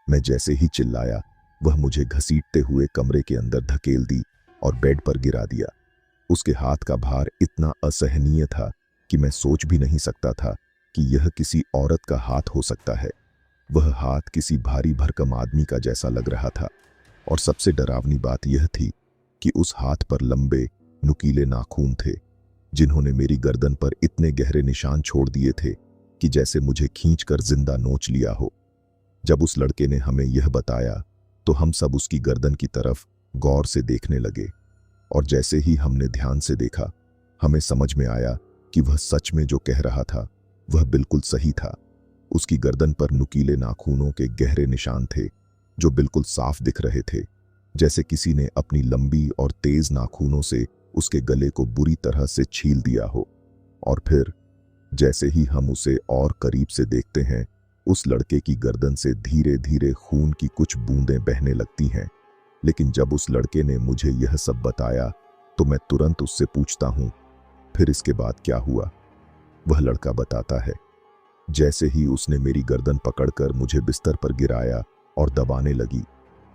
मैं जैसे ही चिल्लाया वह मुझे घसीटते हुए कमरे के अंदर धकेल दी और बेड पर गिरा दिया। उसके हाथ का भार इतना असहनीय था कि मैं सोच भी नहीं सकता था कि यह किसी औरत का हाथ हो सकता है। वह हाथ किसी भारी भरकम आदमी का जैसा लग रहा था और सबसे डरावनी बात यह थी कि उस हाथ पर लंबे नुकीले नाखून थे जिन्होंने मेरी गर्दन पर इतने गहरे निशान छोड़ दिए थे कि जैसे मुझे खींचकर जिंदा नोच लिया हो। जब उस लड़के ने हमें यह बताया तो हम सब उसकी गर्दन की तरफ गौर से देखने लगे और जैसे ही हमने ध्यान से देखा हमें समझ में आया कि वह सच में जो कह रहा था वह बिल्कुल सही था। उसकी गर्दन पर नुकीले नाखूनों के गहरे निशान थे जो बिल्कुल साफ दिख रहे थे, जैसे किसी ने अपनी लंबी और तेज नाखूनों से उसके गले को बुरी तरह से छील दिया हो। और फिर जैसे ही हम उसे और करीब से देखते हैं, उस लड़के की गर्दन से धीरे धीरे खून की कुछ बूंदें बहने लगती हैं। लेकिन जब उस लड़के ने मुझे यह सब बताया तो मैं तुरंत उससे पूछता हूं, फिर इसके बाद क्या हुआ? वह लड़का बताता है, जैसे ही उसने मेरी गर्दन पकड़कर मुझे बिस्तर पर गिराया और दबाने लगी,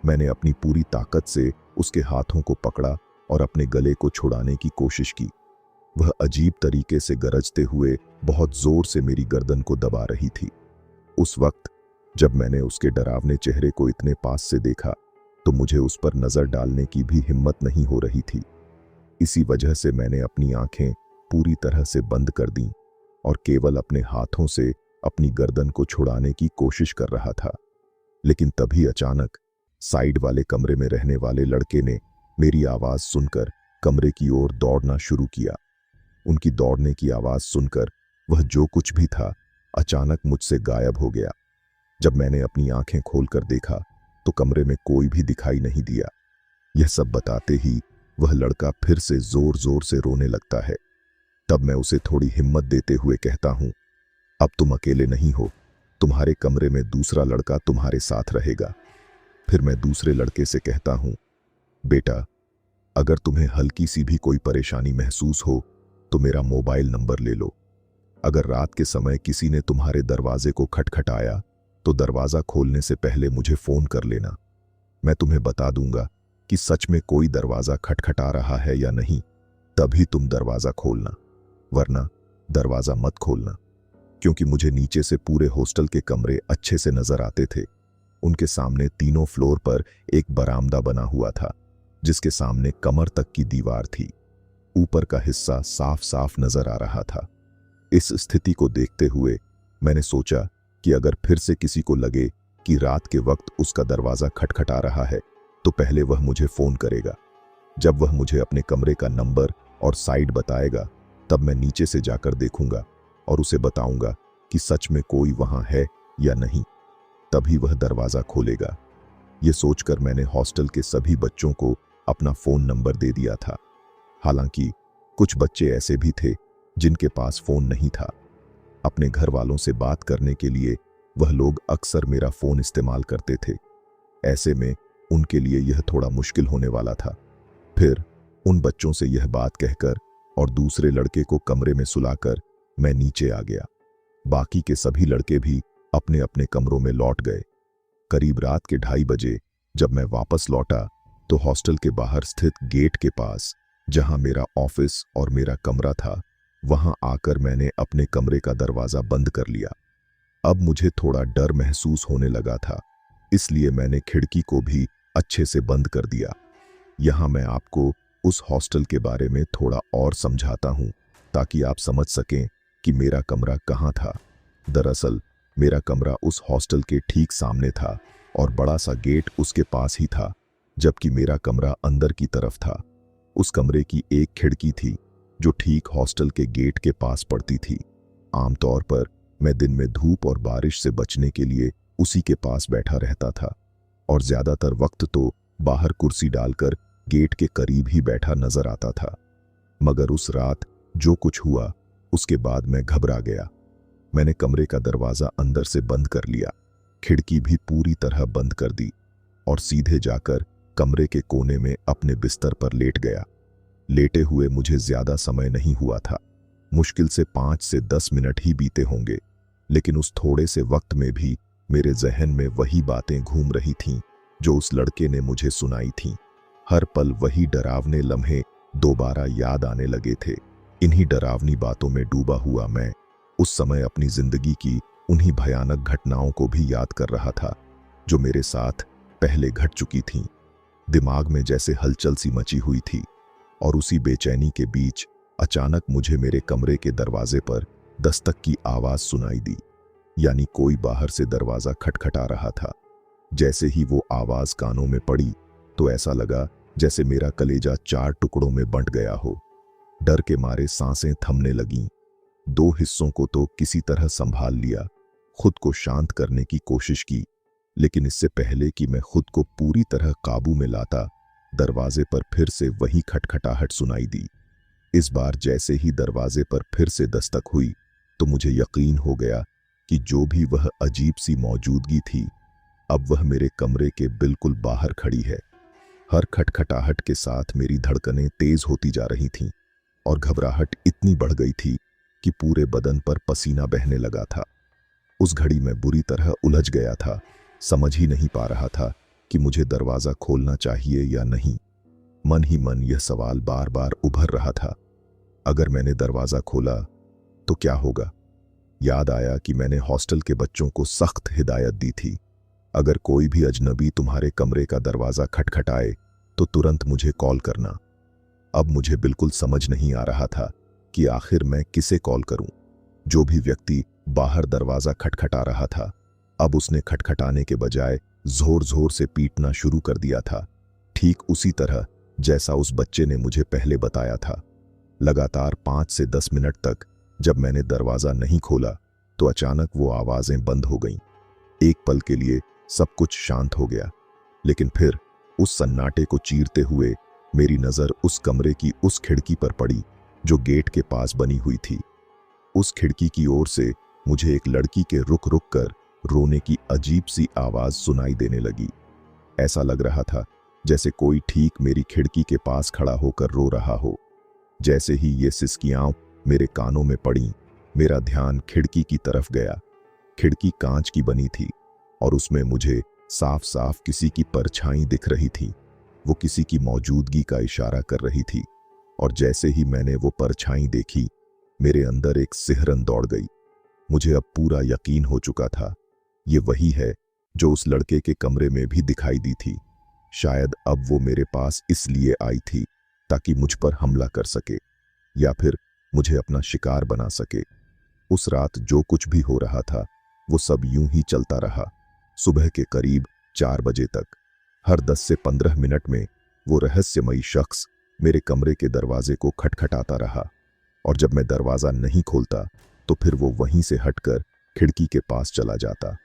मैंने अपनी पूरी ताकत से उसके हाथों को पकड़ा और अपने गले को छुड़ाने की कोशिश की। वह अजीब तरीके से गरजते हुए बहुत जोर से मेरी गर्दन को दबा रही थी। उस वक्त जब मैंने उसके डरावने चेहरे को इतने पास से देखा तो मुझे उस पर नजर डालने की भी हिम्मत नहीं हो रही थी। इसी वजह से मैंने अपनी आंखें पूरी तरह से बंद कर दीं और केवल अपने हाथों से अपनी गर्दन को छुड़ाने की कोशिश कर रहा था। लेकिन तभी अचानक साइड वाले कमरे में रहने वाले लड़के ने मेरी आवाज सुनकर कमरे की ओर दौड़ना शुरू किया। उनकी दौड़ने की आवाज सुनकर वह जो कुछ भी था अचानक मुझसे गायब हो गया। जब मैंने अपनी आंखें खोलकर देखा तो कमरे में कोई भी दिखाई नहीं दिया। यह सब बताते ही वह लड़का फिर से जोर जोर से रोने लगता है। तब मैं उसे थोड़ी हिम्मत देते हुए कहता हूं, अब तुम अकेले नहीं हो, तुम्हारे कमरे में दूसरा लड़का तुम्हारे साथ रहेगा। फिर मैं दूसरे लड़के से कहता हूं, बेटा, अगर तुम्हें हल्की सी भी कोई परेशानी महसूस हो तो मेरा मोबाइल नंबर ले लो। अगर रात के समय किसी ने तुम्हारे दरवाजे को खटखटाया तो दरवाजा खोलने से पहले मुझे फोन कर लेना। मैं तुम्हें बता दूंगा कि सच में कोई दरवाजा खटखटा रहा है या नहीं, तभी तुम दरवाजा खोलना, वरना दरवाजा मत खोलना। क्योंकि मुझे नीचे से पूरे हॉस्टल के कमरे अच्छे से नजर आते थे। उनके सामने तीनों फ्लोर पर एक बरामदा बना हुआ था जिसके सामने कमर तक की दीवार थी। ऊपर का हिस्सा साफ साफ नजर आ रहा था। इस स्थिति को देखते हुए मैंने सोचा कि अगर फिर से किसी को लगे कि रात के वक्त उसका दरवाज़ा खटखटा रहा है तो पहले वह मुझे फ़ोन करेगा। जब वह मुझे अपने कमरे का नंबर और साइड बताएगा तब मैं नीचे से जाकर देखूंगा और उसे बताऊंगा कि सच में कोई वहां है या नहीं। तभी वह दरवाज़ा खोलेगा। ये सोचकर मैंने हॉस्टल के सभी बच्चों को अपना फ़ोन नंबर दे दिया था। हालांकि कुछ बच्चे ऐसे भी थे जिनके पास फ़ोन नहीं था। अपने घर वालों से बात करने के लिए वह लोग अक्सर मेरा फ़ोन इस्तेमाल करते थे। ऐसे में उनके लिए यह थोड़ा मुश्किल होने वाला था। फिर उन बच्चों से यह बात कहकर और दूसरे लड़के को कमरे में सुलाकर मैं नीचे आ गया। बाकी के सभी लड़के भी अपने अपने कमरों में लौट गए। करीब रात के 2:30 बजे जब मैं वापस लौटा तो हॉस्टल के बाहर स्थित गेट के पास, जहां मेरा ऑफिस और मेरा कमरा था, वहां आकर मैंने अपने कमरे का दरवाज़ा बंद कर लिया। अब मुझे थोड़ा डर महसूस होने लगा था, इसलिए मैंने खिड़की को भी अच्छे से बंद कर दिया। यहाँ मैं आपको उस हॉस्टल के बारे में थोड़ा और समझाता हूँ ताकि आप समझ सकें कि मेरा कमरा कहाँ था। दरअसल मेरा कमरा उस हॉस्टल के ठीक सामने था और बड़ा सा गेट उसके पास ही था, जबकि मेरा कमरा अंदर की तरफ था। उस कमरे की एक खिड़की थी जो ठीक हॉस्टल के गेट के पास पड़ती थी। आमतौर पर मैं दिन में धूप और बारिश से बचने के लिए उसी के पास बैठा रहता था और ज्यादातर वक्त तो बाहर कुर्सी डालकर गेट के करीब ही बैठा नजर आता था। मगर उस रात जो कुछ हुआ उसके बाद मैं घबरा गया। मैंने कमरे का दरवाज़ा अंदर से बंद कर लिया, खिड़की भी पूरी तरह बंद कर दी और सीधे जाकर कमरे के कोने में अपने बिस्तर पर लेट गया। लेटे हुए मुझे ज्यादा समय नहीं हुआ था, मुश्किल से 5 से 10 मिनट ही बीते होंगे, लेकिन उस थोड़े से वक्त में भी मेरे जहन में वही बातें घूम रही थीं जो उस लड़के ने मुझे सुनाई थीं। हर पल वही डरावने लम्हे दोबारा याद आने लगे थे। इन्हीं डरावनी बातों में डूबा हुआ मैं उस समय अपनी जिंदगी की उन्हीं भयानक घटनाओं को भी याद कर रहा था जो मेरे साथ पहले घट चुकी थीं। दिमाग में जैसे हलचल सी मची हुई थी और उसी बेचैनी के बीच अचानक मुझे मेरे कमरे के दरवाजे पर दस्तक की आवाज सुनाई दी, यानी कोई बाहर से दरवाजा खटखटा रहा था। जैसे ही वो आवाज कानों में पड़ी तो ऐसा लगा जैसे मेरा कलेजा 4 टुकड़ों में बंट गया हो। डर के मारे सांसें थमने लगीं। 2 हिस्सों को तो किसी तरह संभाल लिया, खुद को शांत करने की कोशिश की, लेकिन इससे पहले कि मैं खुद को पूरी तरह काबू में लाता, दरवाजे पर फिर से वही खटखटाहट सुनाई दी। इस बार जैसे ही दरवाजे पर फिर से दस्तक हुई तो मुझे यकीन हो गया कि जो भी वह अजीब सी मौजूदगी थी अब वह मेरे कमरे के बिल्कुल बाहर खड़ी है। हर खटखटाहट के साथ मेरी धड़कनें तेज होती जा रही थीं और घबराहट इतनी बढ़ गई थी कि पूरे बदन पर पसीना बहने लगा था। उस घड़ी मैं बुरी तरह उलझ गया था, समझ ही नहीं पा रहा था कि मुझे दरवाजा खोलना चाहिए या नहीं। मन ही मन यह सवाल बार बार उभर रहा था, अगर मैंने दरवाजा खोला तो क्या होगा। याद आया कि मैंने हॉस्टल के बच्चों को सख्त हिदायत दी थी, अगर कोई भी अजनबी तुम्हारे कमरे का दरवाजा खटखटाए तो तुरंत मुझे कॉल करना। अब मुझे बिल्कुल समझ नहीं आ रहा था कि आखिर मैं किसे कॉल करूं। जो भी व्यक्ति बाहर दरवाजा खटखटा रहा था अब उसने खटखटाने के बजाय जोर जोर से पीटना शुरू कर दिया था, ठीक उसी तरह जैसा उस बच्चे ने मुझे पहले बताया था। लगातार 5 से 10 मिनट तक जब मैंने दरवाजा नहीं खोला तो अचानक वो आवाजें बंद हो गईं। एक पल के लिए सब कुछ शांत हो गया, लेकिन फिर उस सन्नाटे को चीरते हुए मेरी नजर उस कमरे की उस खिड़की पर पड़ी जो गेट के पास बनी हुई थी। उस खिड़की की ओर से मुझे एक लड़की के रुक रुक कर रोने की अजीब सी आवाज सुनाई देने लगी। ऐसा लग रहा था जैसे कोई ठीक मेरी खिड़की के पास खड़ा होकर रो रहा हो। जैसे ही ये सिसकियां मेरे कानों में पड़ी, मेरा ध्यान खिड़की की तरफ गया। खिड़की कांच की बनी थी और उसमें मुझे साफ साफ किसी की परछाई दिख रही थी। वो किसी की मौजूदगी का इशारा कर रही थी और जैसे ही मैंने वो परछाई देखी मेरे अंदर एक सिहरन दौड़ गई। मुझे अब पूरा यकीन हो चुका था, ये वही है जो उस लड़के के कमरे में भी दिखाई दी थी। शायद अब वो मेरे पास इसलिए आई थी ताकि मुझ पर हमला कर सके या फिर मुझे अपना शिकार बना सके। उस रात जो कुछ भी हो रहा था वो सब यूं ही चलता रहा। सुबह के करीब 4 बजे तक हर 10 से 15 मिनट में वो रहस्यमयी शख्स मेरे कमरे के दरवाजे को खटखटाता रहा, और जब मैं दरवाज़ा नहीं खोलता तो फिर वो वहीं से हटकर खिड़की के पास चला जाता।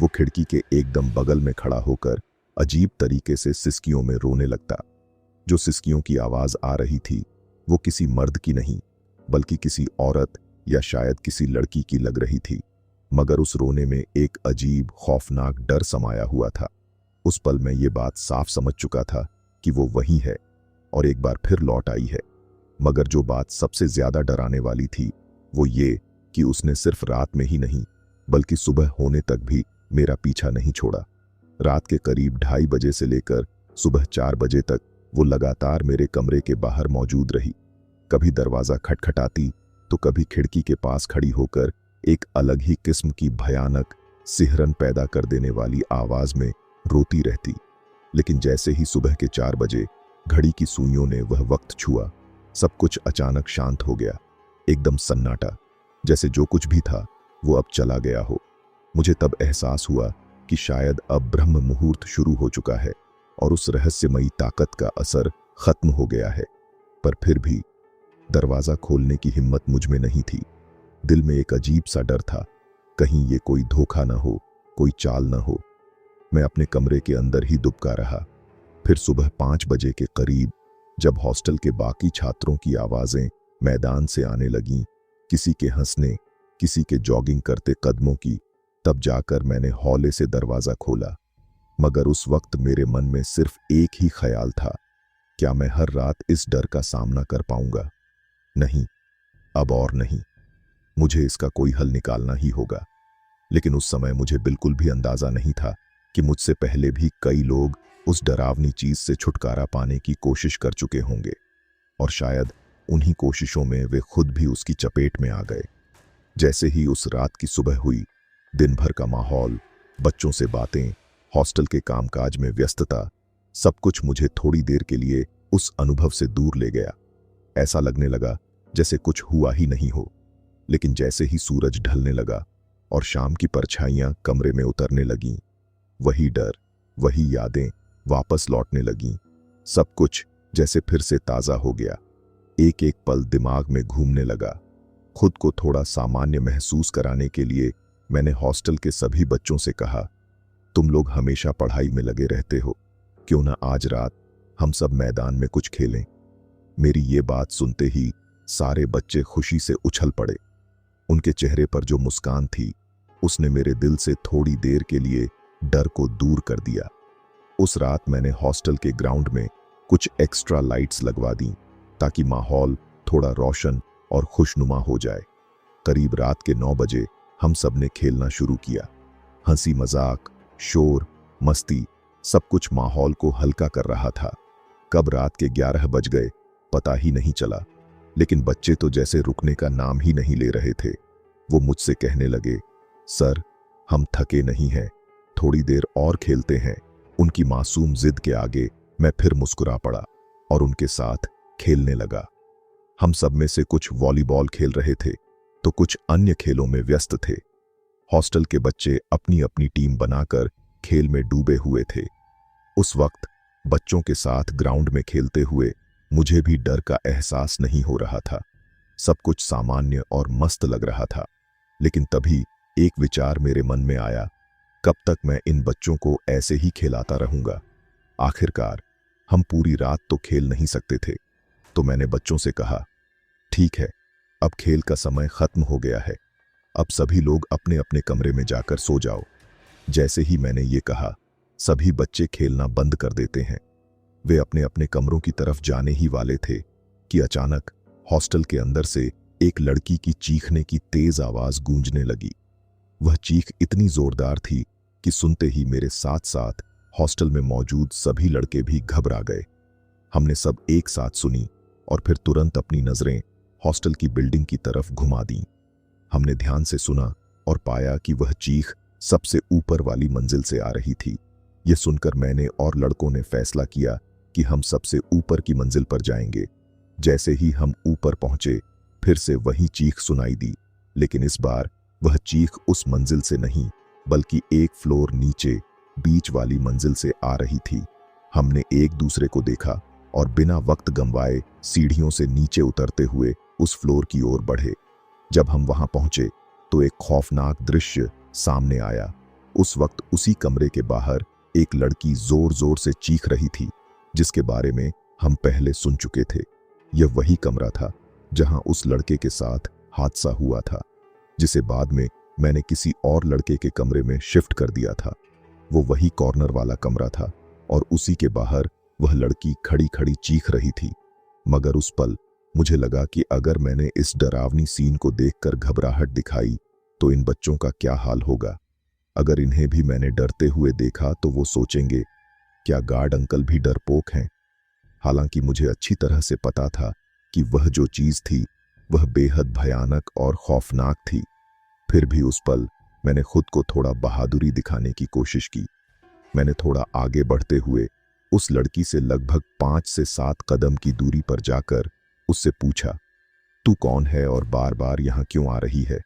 वो खिड़की के एकदम बगल में खड़ा होकर अजीब तरीके से सिसकियों में रोने लगता। जो सिसकियों की आवाज़ आ रही थी वो किसी मर्द की नहीं बल्कि किसी औरत या शायद किसी लड़की की लग रही थी, मगर उस रोने में एक अजीब खौफनाक डर समाया हुआ था। उस पल मैं ये बात साफ समझ चुका था कि वो वही है और एक बार फिर लौट आई है। मगर जो बात सबसे ज्यादा डराने वाली थी वो ये कि उसने सिर्फ रात में ही नहीं बल्कि सुबह होने तक भी मेरा पीछा नहीं छोड़ा। रात के करीब 2:30 बजे से लेकर सुबह 4 बजे तक वो लगातार मेरे कमरे के बाहर मौजूद रही। कभी दरवाज़ा खटखटाती तो कभी खिड़की के पास खड़ी होकर एक अलग ही किस्म की भयानक सिहरन पैदा कर देने वाली आवाज में रोती रहती। लेकिन जैसे ही सुबह के 4 बजे घड़ी की सुइयों ने वह वक्त छुआ, सब कुछ अचानक शांत हो गया। एकदम सन्नाटा, जैसे जो कुछ भी था वो अब चला गया हो। मुझे तब एहसास हुआ कि शायद अब ब्रह्म मुहूर्त शुरू हो चुका है और उस रहस्यमयी ताकत का असर खत्म हो गया है। पर फिर भी दरवाज़ा खोलने की हिम्मत मुझ में नहीं थी। दिल में एक अजीब सा डर था, कहीं ये कोई धोखा ना हो, कोई चाल ना हो। मैं अपने कमरे के अंदर ही दुबका रहा। फिर सुबह 5 बजे के करीब जब हॉस्टल के बाकी छात्रों की आवाज़ें मैदान से आने लगीं, किसी के हंसने, किसी के जॉगिंग करते कदमों की, तब जाकर मैंने हौले से दरवाज़ा खोला। मगर उस वक्त मेरे मन में सिर्फ एक ही ख्याल था, क्या मैं हर रात इस डर का सामना कर पाऊंगा? नहीं, अब और नहीं। मुझे इसका कोई हल निकालना ही होगा। लेकिन उस समय मुझे बिल्कुल भी अंदाजा नहीं था कि मुझसे पहले भी कई लोग उस डरावनी चीज से छुटकारा पाने की कोशिश कर चुके होंगे, और शायद उन्हीं कोशिशों में वे खुद भी उसकी चपेट में आ गए। जैसे ही उस रात की सुबह हुई, दिन भर का माहौल, बच्चों से बातें, हॉस्टल के कामकाज में व्यस्तता, सब कुछ मुझे थोड़ी देर के लिए उस अनुभव से दूर ले गया। ऐसा लगने लगा जैसे कुछ हुआ ही नहीं हो। लेकिन जैसे ही सूरज ढलने लगा और शाम की परछाइयां कमरे में उतरने लगीं, वही डर, वही यादें वापस लौटने लगीं। सब कुछ जैसे फिर से ताज़ा हो गया। एक एक पल दिमाग में घूमने लगा। खुद को थोड़ा सामान्य महसूस कराने के लिए मैंने हॉस्टल के सभी बच्चों से कहा, तुम लोग हमेशा पढ़ाई में लगे रहते हो, क्यों ना आज रात हम सब मैदान में कुछ खेलें। मेरी ये बात सुनते ही सारे बच्चे खुशी से उछल पड़े। उनके चेहरे पर जो मुस्कान थी उसने मेरे दिल से थोड़ी देर के लिए डर को दूर कर दिया। उस रात मैंने हॉस्टल के ग्राउंड में कुछ एक्स्ट्रा लाइट्स लगवा दी ताकि माहौल थोड़ा रोशन और खुशनुमा हो जाए। करीब रात के 9 बजे हम सब ने खेलना शुरू किया। हंसी मजाक, शोर, मस्ती, सब कुछ माहौल को हल्का कर रहा था। कब रात के 11 बज गए पता ही नहीं चला। लेकिन बच्चे तो जैसे रुकने का नाम ही नहीं ले रहे थे। वो मुझसे कहने लगे, सर हम थके नहीं हैं, थोड़ी देर और खेलते हैं। उनकी मासूम जिद के आगे मैं फिर मुस्कुरा पड़ा और उनके साथ खेलने लगा। हम सब में से कुछ वॉलीबॉल खेल रहे थे तो कुछ अन्य खेलों में व्यस्त थे। हॉस्टल के बच्चे अपनी अपनी टीम बनाकर खेल में डूबे हुए थे। उस वक्त बच्चों के साथ ग्राउंड में खेलते हुए मुझे भी डर का एहसास नहीं हो रहा था। सब कुछ सामान्य और मस्त लग रहा था। लेकिन तभी एक विचार मेरे मन में आया, कब तक मैं इन बच्चों को ऐसे ही खिलाता रहूंगा? आखिरकार हम पूरी रात तो खेल नहीं सकते थे। तो मैंने बच्चों से कहा, ठीक है, अब खेल का समय खत्म हो गया है, अब सभी लोग अपने अपने कमरे में जाकर सो जाओ। जैसे ही मैंने ये कहा, सभी बच्चे खेलना बंद कर देते हैं। वे अपने अपने कमरों की तरफ जाने ही वाले थे कि अचानक हॉस्टल के अंदर से एक लड़की की चीखने की तेज आवाज गूंजने लगी। वह चीख इतनी जोरदार थी कि सुनते ही मेरे साथ साथ हॉस्टल में मौजूद सभी लड़के भी घबरा गए। हमने सब एक साथ सुनी और फिर तुरंत अपनी नजरें हॉस्टल की बिल्डिंग की तरफ घुमा दी। हमने ध्यान से सुना और पाया कि वह चीख सबसे ऊपर वाली मंजिल से आ रही थी। यह सुनकर मैंने और लड़कों ने फैसला किया कि हम सबसे ऊपर की मंजिल पर जाएंगे। जैसे ही हम ऊपर पहुंचे, फिर से वही चीख सुनाई दी। लेकिन इस बार वह चीख उस मंजिल से नहीं बल्कि एक फ्लोर नीचे बीच वाली मंजिल से आ रही थी। हमने एक दूसरे को देखा और बिना वक्त गंवाए सीढ़ियों से नीचे उतरते हुए उस फ्लोर की ओर बढ़े। जब हम वहां पहुंचे तो एक खौफनाक दृश्य सामने आया। उस वक्त उसी कमरे के बाहर एक लड़की जोर जोर से चीख रही थी, जिसके बारे में हम पहले सुन चुके थे। यह वही कमरा था जहां उस लड़के के साथ हादसा हुआ था, जिसे बाद में मैंने किसी और लड़के के कमरे में शिफ्ट कर दिया था। वो वही कॉर्नर वाला कमरा था और उसी के बाहर वह लड़की खड़ी खड़ी चीख रही थी। मगर उस पल मुझे लगा कि अगर मैंने इस डरावनी सीन को देखकर घबराहट दिखाई तो इन बच्चों का क्या हाल होगा। अगर इन्हें भी मैंने डरते हुए देखा तो वो सोचेंगे, क्या गार्ड अंकल भी डरपोक हैं। हालांकि मुझे अच्छी तरह से पता था कि वह जो चीज थी वह बेहद भयानक और खौफनाक थी। फिर भी उस पल मैंने खुद को थोड़ा बहादुरी दिखाने की कोशिश की। मैंने थोड़ा आगे बढ़ते हुए उस लड़की से लगभग 5 से 7 कदम की दूरी पर जाकर उससे पूछा, तू कौन है और बार बार यहाँ क्यों आ रही है।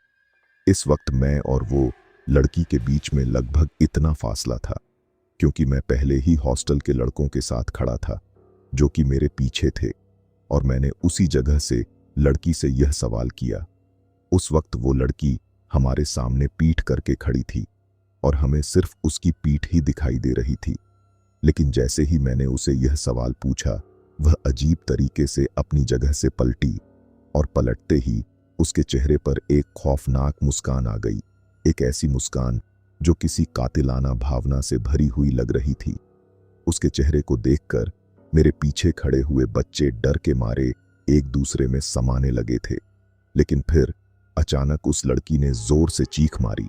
इस वक्त मैं और वो लड़की के बीच में लगभग इतना फासला था क्योंकि मैं पहले ही हॉस्टल के लड़कों के साथ खड़ा था जो कि मेरे पीछे थे, और मैंने उसी जगह से लड़की से यह सवाल किया। उस वक्त वो लड़की हमारे सामने पीठ करके खड़ी थी और हमें सिर्फ उसकी पीठ ही दिखाई दे रही थी। लेकिन जैसे ही मैंने उसे यह सवाल पूछा, वह अजीब तरीके से अपनी जगह से पलटी और पलटते ही उसके चेहरे पर एक खौफनाक मुस्कान आ गई। एक ऐसी मुस्कान जो किसी कातिलाना भावना से भरी हुई लग रही थी। उसके चेहरे को देखकर मेरे पीछे खड़े हुए बच्चे डर के मारे एक दूसरे में समाने लगे थे। लेकिन फिर अचानक उस लड़की ने जोर से चीख मारी।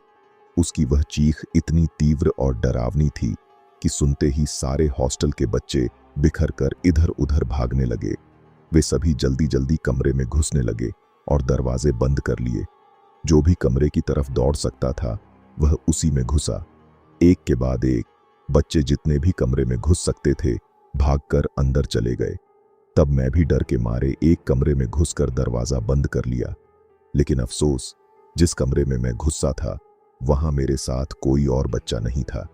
उसकी वह चीख इतनी तीव्र और डरावनी थी कि सुनते ही सारे हॉस्टल के बच्चे बिखर कर इधर उधर भागने लगे। वे सभी जल्दी जल्दी कमरे में घुसने लगे और दरवाजे बंद कर लिए। जो भी कमरे की तरफ दौड़ सकता था वह उसी में घुसा। एक के बाद एक बच्चे जितने भी कमरे में घुस सकते थे भागकर अंदर चले गए। तब मैं भी डर के मारे एक कमरे में घुसकर दरवाजा बंद कर लिया। लेकिन अफसोस, जिस कमरे में मैं घुसा था वहां मेरे साथ कोई और बच्चा नहीं था।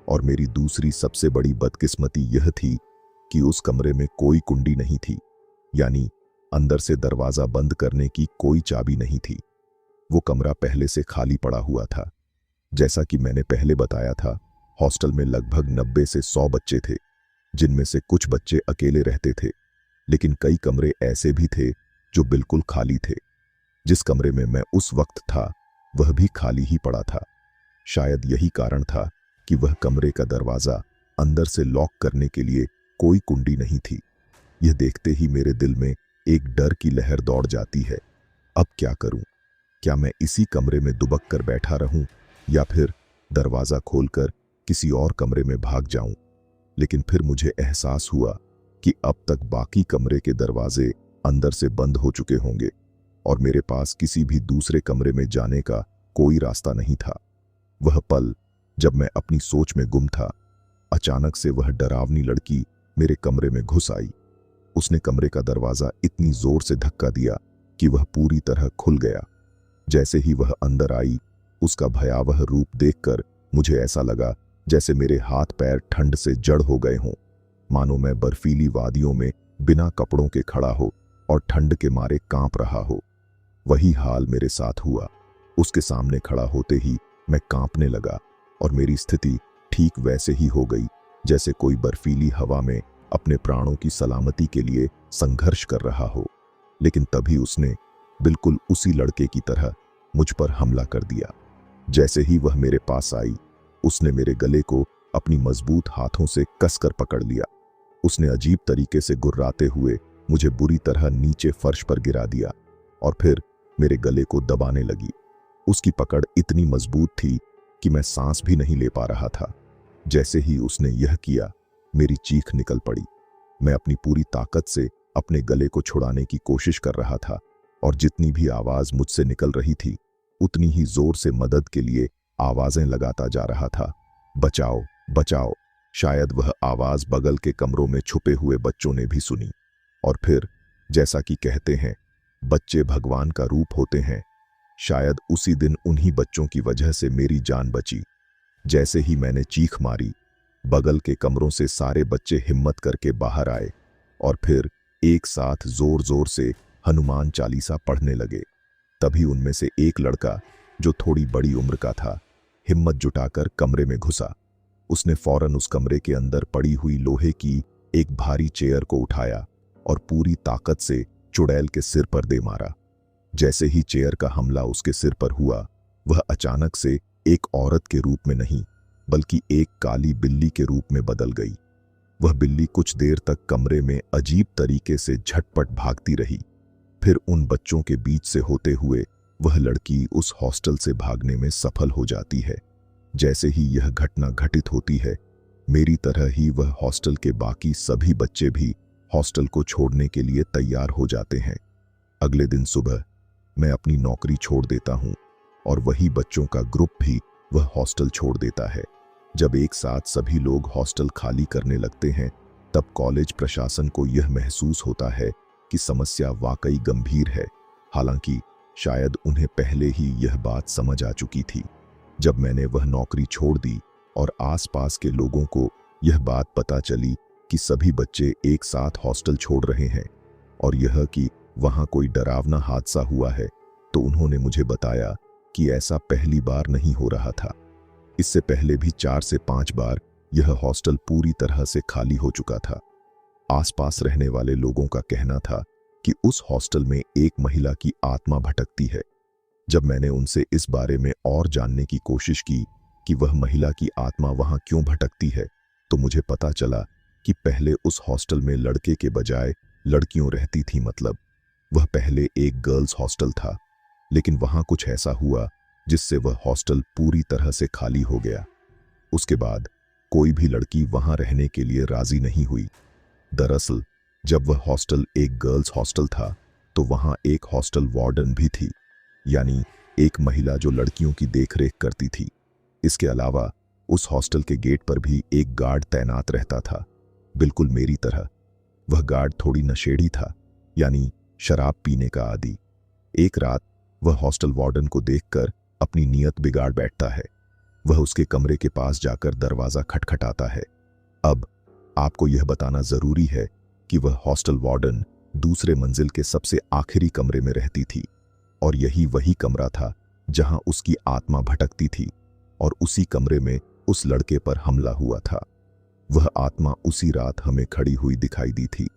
और मेरी दूसरी सबसे बड़ी बदकिस्मती यह थी कि उस कमरे में कोई कुंडी नहीं थी, यानी अंदर से दरवाजा बंद करने की कोई चाबी नहीं थी। वो कमरा पहले से खाली पड़ा हुआ था। जैसा कि मैंने पहले बताया था, हॉस्टल में लगभग 90 से 100 बच्चे थे, जिनमें से कुछ बच्चे अकेले रहते थे, लेकिन कई कमरे ऐसे भी थे जो बिल्कुल खाली थे। जिस कमरे में मैं उस वक्त था वह भी खाली ही पड़ा था। शायद यही कारण था कि वह कमरे का दरवाजा अंदर से लॉक करने के लिए कोई कुंडी नहीं थी। यह देखते ही मेरे दिल में एक डर की लहर दौड़ जाती है। अब क्या करूं? क्या मैं इसी कमरे में दुबक कर बैठा रहूं या फिर दरवाजा खोलकर किसी और कमरे में भाग जाऊं? लेकिन फिर मुझे एहसास हुआ कि अब तक बाकी कमरे के दरवाजे अंदर से बंद हो चुके होंगे और मेरे पास किसी भी दूसरे कमरे में जाने का कोई रास्ता नहीं था। वह पल जब मैं अपनी सोच में गुम था, अचानक से वह डरावनी लड़की मेरे कमरे में घुस आई। उसने कमरे का दरवाजा इतनी जोर से धक्का दिया कि वह पूरी तरह खुल गया। जैसे ही वह अंदर आई, उसका भयावह रूप देखकर मुझे ऐसा लगा जैसे मेरे हाथ पैर ठंड से जड़ हो गए हों, मानो मैं बर्फीली वादियों में बिना कपड़ों के खड़ा हो और ठंड के मारे कांप रहा हो। वही हाल मेरे साथ हुआ। उसके सामने खड़ा होते ही मैं कांपने लगा और मेरी स्थिति ठीक वैसे ही हो गई जैसे कोई बर्फीली हवा में अपने प्राणों की सलामती के लिए संघर्ष कर रहा हो। लेकिन तभी उसने बिल्कुल उसी लड़के की तरह मुझ पर हमला कर दिया। जैसे ही वह मेरे पास आई, उसने मेरे गले को अपनी मजबूत हाथों से कसकर पकड़ लिया। उसने अजीब तरीके से गुर्राते हुए मुझे बुरी तरह नीचे फर्श पर गिरा दिया और फिर मेरे गले को दबाने लगी। उसकी पकड़ इतनी मजबूत थी कि मैं सांस भी नहीं ले पा रहा था। जैसे ही उसने यह किया, मेरी चीख निकल पड़ी। मैं अपनी पूरी ताकत से अपने गले को छुड़ाने की कोशिश कर रहा था और जितनी भी आवाज मुझसे निकल रही थी उतनी ही जोर से मदद के लिए आवाजें लगाता जा रहा था। बचाओ, बचाओ। शायद वह आवाज बगल के कमरों में छुपे हुए बच्चों ने भी सुनी। और फिर, जैसा कि कहते हैं, बच्चे भगवान का रूप होते हैं, शायद उसी दिन उन्हीं बच्चों की वजह से मेरी जान बची। जैसे ही मैंने चीख मारी, बगल के कमरों से सारे बच्चे हिम्मत करके बाहर आए और फिर एक साथ जोर जोर से हनुमान चालीसा पढ़ने लगे। तभी उनमें से एक लड़का, जो थोड़ी बड़ी उम्र का था, हिम्मत जुटाकर कमरे में घुसा। उसने फौरन उस कमरे के अंदर पड़ी हुई लोहे की एक भारी चेयर को उठाया और पूरी ताकत से चुड़ैल के सिर पर दे मारा। जैसे ही चेयर का हमला उसके सिर पर हुआ, वह अचानक से एक औरत के रूप में नहीं, बल्कि एक काली बिल्ली के रूप में बदल गई। वह बिल्ली कुछ देर तक कमरे में अजीब तरीके से झटपट भागती रही। फिर उन बच्चों के बीच से होते हुए वह लड़की उस हॉस्टल से भागने में सफल हो जाती है। जैसे ही यह घटना घटित होती है, मेरी तरह ही वह हॉस्टल के बाकी सभी बच्चे भी हॉस्टल को छोड़ने के लिए तैयार हो जाते हैं। अगले दिन सुबह मैं अपनी नौकरी छोड़ देता हूं और वही बच्चों का ग्रुप भी वह हॉस्टल छोड़ देता है। जब एक साथ सभी लोग हॉस्टल खाली करने लगते हैं, तब कॉलेज प्रशासन को यह महसूस होता है कि समस्या वाकई गंभीर है। हालांकि शायद उन्हें पहले ही यह बात समझ आ चुकी थी। जब मैंने वह नौकरी छोड़ दी और आसपास के लोगों को यह बात पता चली कि सभी बच्चे एक साथ हॉस्टल छोड़ रहे हैं और यह कि वहां कोई डरावना हादसा हुआ है, तो उन्होंने मुझे बताया कि ऐसा पहली बार नहीं हो रहा था। इससे पहले भी 4 से 5 बार यह हॉस्टल पूरी तरह से खाली हो चुका था। आसपास रहने वाले लोगों का कहना था कि उस हॉस्टल में एक महिला की आत्मा भटकती है। जब मैंने उनसे इस बारे में और जानने की कोशिश की कि वह महिला की आत्मा वहां क्यों भटकती है, तो मुझे पता चला कि पहले उस हॉस्टल में लड़के के बजाय लड़कियों रहती थी। मतलब वह पहले एक गर्ल्स हॉस्टल था, लेकिन वहां कुछ ऐसा हुआ जिससे वह हॉस्टल पूरी तरह से खाली हो गया। उसके बाद कोई भी लड़की वहां रहने के लिए राजी नहीं हुई। दरअसल जब वह हॉस्टल एक गर्ल्स हॉस्टल था, तो वहां एक हॉस्टल वार्डन भी थी, यानी एक महिला जो लड़कियों की देखरेख करती थी। इसके अलावा उस हॉस्टल के गेट पर भी एक गार्ड तैनात रहता था, बिल्कुल मेरी तरह। वह गार्ड थोड़ी नशेड़ी था, यानी शराब पीने का आदी। एक रात वह हॉस्टल वार्डन को देखकर अपनी नीयत बिगाड़ बैठता है। वह उसके कमरे के पास जाकर दरवाजा खटखटाता है। अब आपको यह बताना जरूरी है कि वह हॉस्टल वार्डन दूसरे मंजिल के सबसे आखिरी कमरे में रहती थी और यही वही कमरा था जहां उसकी आत्मा भटकती थी और उसी कमरे में उस लड़के पर हमला हुआ था। वह आत्मा उसी रात हमें खड़ी हुई दिखाई दी थी।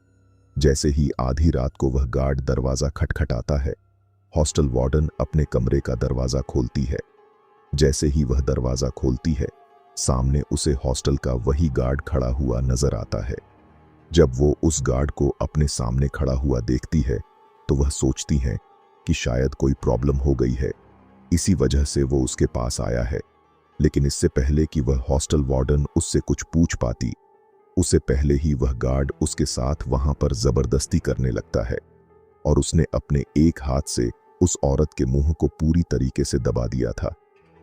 जैसे ही आधी रात को वह गार्ड दरवाजा खटखटाता है, हॉस्टल वार्डन अपने कमरे का दरवाजा खोलती है। जैसे ही वह दरवाजा खोलती है, सामने उसे हॉस्टल का वही गार्ड खड़ा हुआ नजर आता है। जब वो उस गार्ड को अपने सामने खड़ा हुआ देखती है, तो वह सोचती है कि शायद कोई प्रॉब्लम हो गई है, इसी वजह से वो उसके पास आया है। लेकिन इससे पहले कि वह हॉस्टल वार्डन उससे कुछ पूछ पाती, उससे पहले ही वह गार्ड उसके साथ वहां पर जबरदस्ती करने लगता है और उसने अपने एक हाथ से उस औरत के मुंह को पूरी तरीके से दबा दिया था,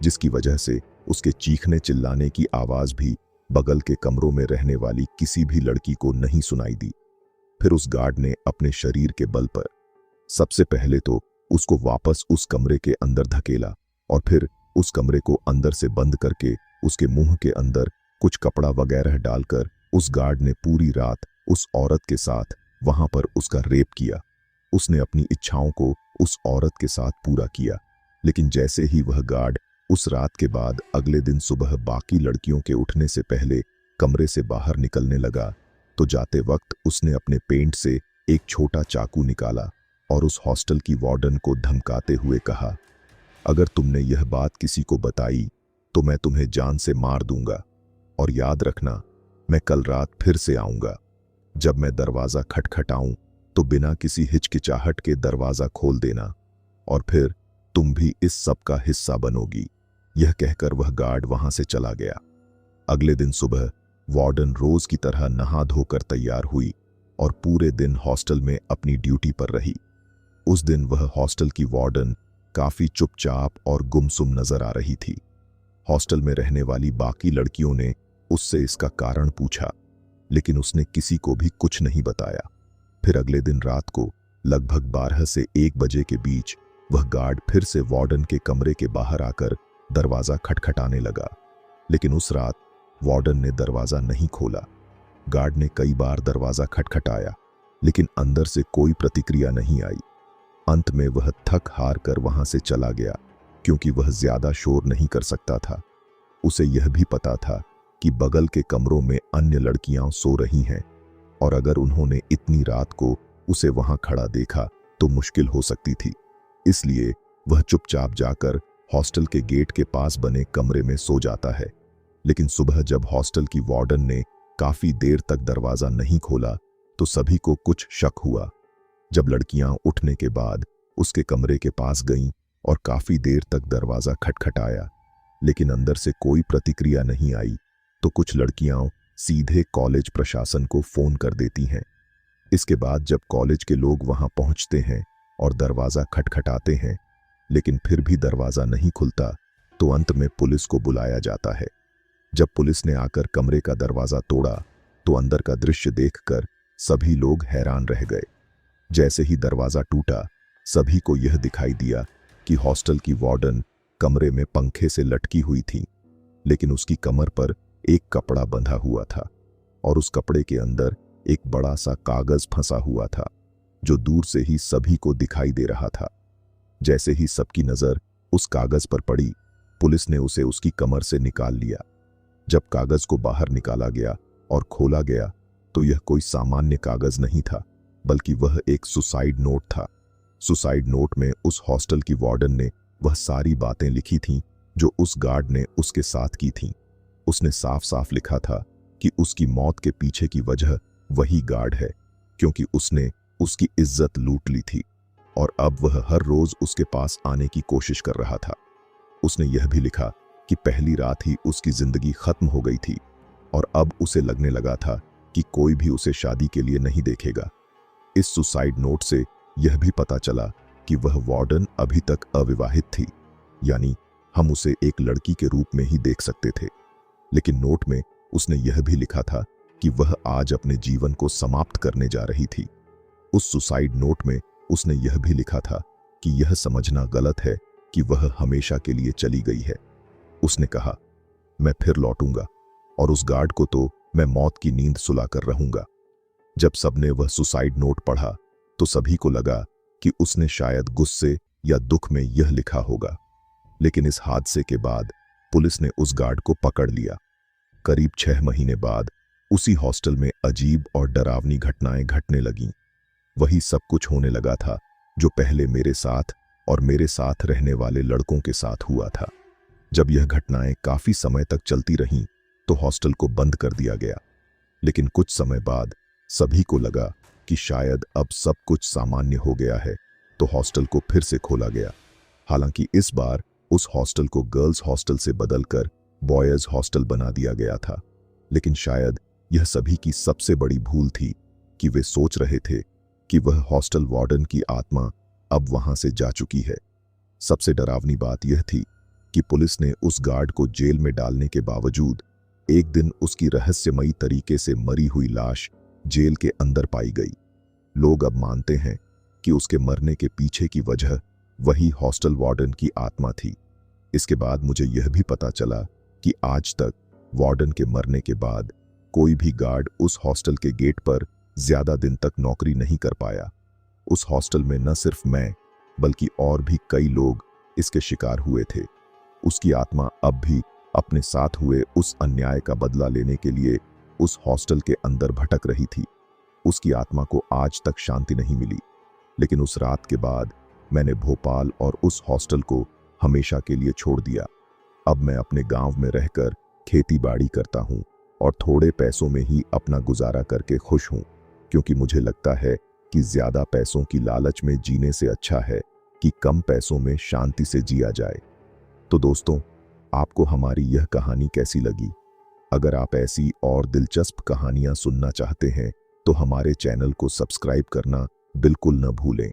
जिसकी वजह से उसके चीखने चिल्लाने की आवाज भी बगल के कमरों में रहने वाली किसी भी लड़की को नहीं सुनाई दी। फिर उस गार्ड ने अपने शरीर के बल पर सबसे पहले तो उसको वापस उस कमरे के अंदर धकेला और फिर उस कमरे को अंदर से बंद करके उसके मुंह के अंदर कुछ कपड़ा वगैरह डालकर उस गार्ड ने पूरी रात उस औरत के साथ वहां पर उसका रेप किया। उसने अपनी इच्छाओं को उस औरत के साथ पूरा किया। लेकिन जैसे ही वह गार्ड उस रात के बाद अगले दिन सुबह बाकी लड़कियों के उठने से पहले कमरे से बाहर निकलने लगा, तो जाते वक्त उसने अपने पेंट से एक छोटा चाकू निकाला और उस हॉस्टल की वार्डन को धमकाते हुए कहा, अगर तुमने यह बात किसी को बताई तो मैं तुम्हें जान से मार दूंगा, और याद रखना मैं कल रात फिर से आऊंगा। जब मैं दरवाजा खटखटाऊं तो बिना किसी हिचकिचाहट के दरवाजा खोल देना, और फिर तुम भी इस सब का हिस्सा बनोगी। यह कहकर वह गार्ड वहां से चला गया। अगले दिन सुबह वार्डन रोज की तरह नहा धोकर तैयार हुई और पूरे दिन हॉस्टल में अपनी ड्यूटी पर रही। उस दिन वह हॉस्टल की वार्डन काफी चुपचाप और गुमसुम नजर आ रही थी। हॉस्टल में रहने वाली बाकी लड़कियों ने उससे इसका कारण पूछा, लेकिन उसने किसी को भी कुछ नहीं बताया। फिर अगले दिन रात को लगभग 12 से 1 बजे के बीच वह गार्ड फिर से वार्डन के कमरे के बाहर आकर दरवाजा खटखटाने लगा, लेकिन उस रात वार्डन ने दरवाजा नहीं खोला। गार्ड ने कई बार दरवाजा खटखटाया, लेकिन अंदर से कोई प्रतिक्रिया नहीं आई। अंत में वह थक हार कर वहां से चला गया, क्योंकि वह ज्यादा शोर नहीं कर सकता था। उसे यह भी पता था कि बगल के कमरों में अन्य लड़कियां सो रही हैं, और अगर उन्होंने इतनी रात को उसे वहां खड़ा देखा तो मुश्किल हो सकती थी। इसलिए वह चुपचाप जाकर हॉस्टल के गेट के पास बने कमरे में सो जाता है। लेकिन सुबह जब हॉस्टल की वार्डन ने काफी देर तक दरवाजा नहीं खोला तो सभी को कुछ शक हुआ। जब लड़कियां उठने के बाद उसके कमरे के पास गईं और काफी देर तक दरवाजा खटखटाया, लेकिन अंदर से कोई प्रतिक्रिया नहीं आई, तो कुछ लड़कियां सीधे कॉलेज प्रशासन को फोन कर देती हैं। इसके बाद जब कॉलेज के लोग वहां पहुंचते हैं और दरवाजा खटखटाते हैं, लेकिन फिर भी दरवाजा नहीं खुलता, तो अंत में पुलिस को बुलाया जाता है। जब पुलिस ने आकर कमरे का दरवाजा तोड़ा तो अंदर का दृश्य देखकर सभी लोग हैरान रह गए। जैसे ही दरवाजा टूटा, सभी को यह दिखाई दिया कि हॉस्टल की वार्डन कमरे में पंखे से लटकी हुई थी, लेकिन उसकी कमर पर एक कपड़ा बंधा हुआ था और उस कपड़े के अंदर एक बड़ा सा कागज फंसा हुआ था, जो दूर से ही सभी को दिखाई दे रहा था। जैसे ही सबकी नजर उस कागज पर पड़ी, पुलिस ने उसे उसकी कमर से निकाल लिया। जब कागज को बाहर निकाला गया और खोला गया तो यह कोई सामान्य कागज नहीं था, बल्कि वह एक सुसाइड नोट था। सुसाइड नोट में उस हॉस्टल की वार्डन ने वह सारी बातें लिखी थीं जो उस गार्ड ने उसके साथ की थीं। उसने साफ साफ लिखा था कि उसकी मौत के पीछे की वजह वही गार्ड है, क्योंकि उसने उसकी इज्जत लूट ली थी और अब वह हर रोज उसके पास आने की कोशिश कर रहा था। उसने यह भी लिखा कि पहली रात ही उसकी जिंदगी खत्म हो गई थी और अब उसे लगने लगा था कि कोई भी उसे शादी के लिए नहीं देखेगा। इस सुसाइड नोट से यह भी पता चला कि वह वार्डन अभी तक अविवाहित थी, यानी हम उसे एक लड़की के रूप में ही देख सकते थे। लेकिन नोट में उसने यह भी लिखा था कि वह आज अपने जीवन को समाप्त करने जा रही थी। उस सुसाइड नोट में उसने यह भी लिखा था कि यह समझना गलत है कि वह हमेशा के लिए चली गई है। उसने कहा, मैं फिर लौटूंगा और उस गार्ड को तो मैं मौत की नींद सुलाकर रहूंगा। जब सबने वह सुसाइड नोट पढ़ा तो सभी को लगा कि उसने शायद गुस्से या दुख में यह लिखा होगा। लेकिन इस हादसे के बाद पुलिस ने उस गार्ड को पकड़ लिया। करीब 6 महीने बाद उसी हॉस्टल में अजीब और डरावनी घटनाएं घटने लगीं। वही सब कुछ होने लगा था जो पहले मेरे साथ और मेरे साथ रहने वाले लड़कों के साथ हुआ था। जब यह घटनाएं काफी समय तक चलती रहीं तो हॉस्टल को बंद कर दिया गया। लेकिन कुछ समय बाद सभी को लगा कि शायद अब सब कुछ सामान्य हो गया है, तो हॉस्टल को फिर से खोला गया। हालांकि इस बार उस हॉस्टल को गर्ल्स हॉस्टल से बदलकर बॉयज हॉस्टल बना दिया गया था। लेकिन शायद यह सभी की सबसे बड़ी भूल थी कि वे सोच रहे थे कि वह हॉस्टल वार्डन की आत्मा अब वहां से जा चुकी है। सबसे डरावनी बात यह थी कि पुलिस ने उस गार्ड को जेल में डालने के बावजूद एक दिन उसकी रहस्यमयी तरीके से मरी हुई लाश जेल के अंदर पाई गई। लोग अब मानते हैं कि उसके मरने के पीछे की वजह वही हॉस्टल वार्डन की आत्मा थी। इसके बाद मुझे यह भी पता चला कि आज तक वार्डन के मरने के बाद कोई भी गार्ड उस हॉस्टल के गेट पर ज्यादा दिन तक नौकरी नहीं कर पाया। उस हॉस्टल में न सिर्फ मैं बल्कि और भी कई लोग इसके शिकार हुए थे। उसकी आत्मा अब भी अपने साथ हुए उस अन्याय का बदला लेने के लिए उस हॉस्टल के अंदर भटक रही थी। उसकी आत्मा को आज तक शांति नहीं मिली। लेकिन उस रात के बाद मैंने भोपाल और उस हॉस्टल को हमेशा के लिए छोड़ दिया। अब मैं अपने गांव में रहकर खेती बाड़ी करता हूं और थोड़े पैसों में ही अपना गुजारा करके खुश हूं, क्योंकि मुझे लगता है कि ज्यादा पैसों की लालच में जीने से अच्छा है कि कम पैसों में शांति से जिया जाए। तो दोस्तों, आपको हमारी यह कहानी कैसी लगी? अगर आप ऐसी और दिलचस्प कहानियां सुनना चाहते हैं तो हमारे चैनल को सब्सक्राइब करना बिल्कुल न भूलें।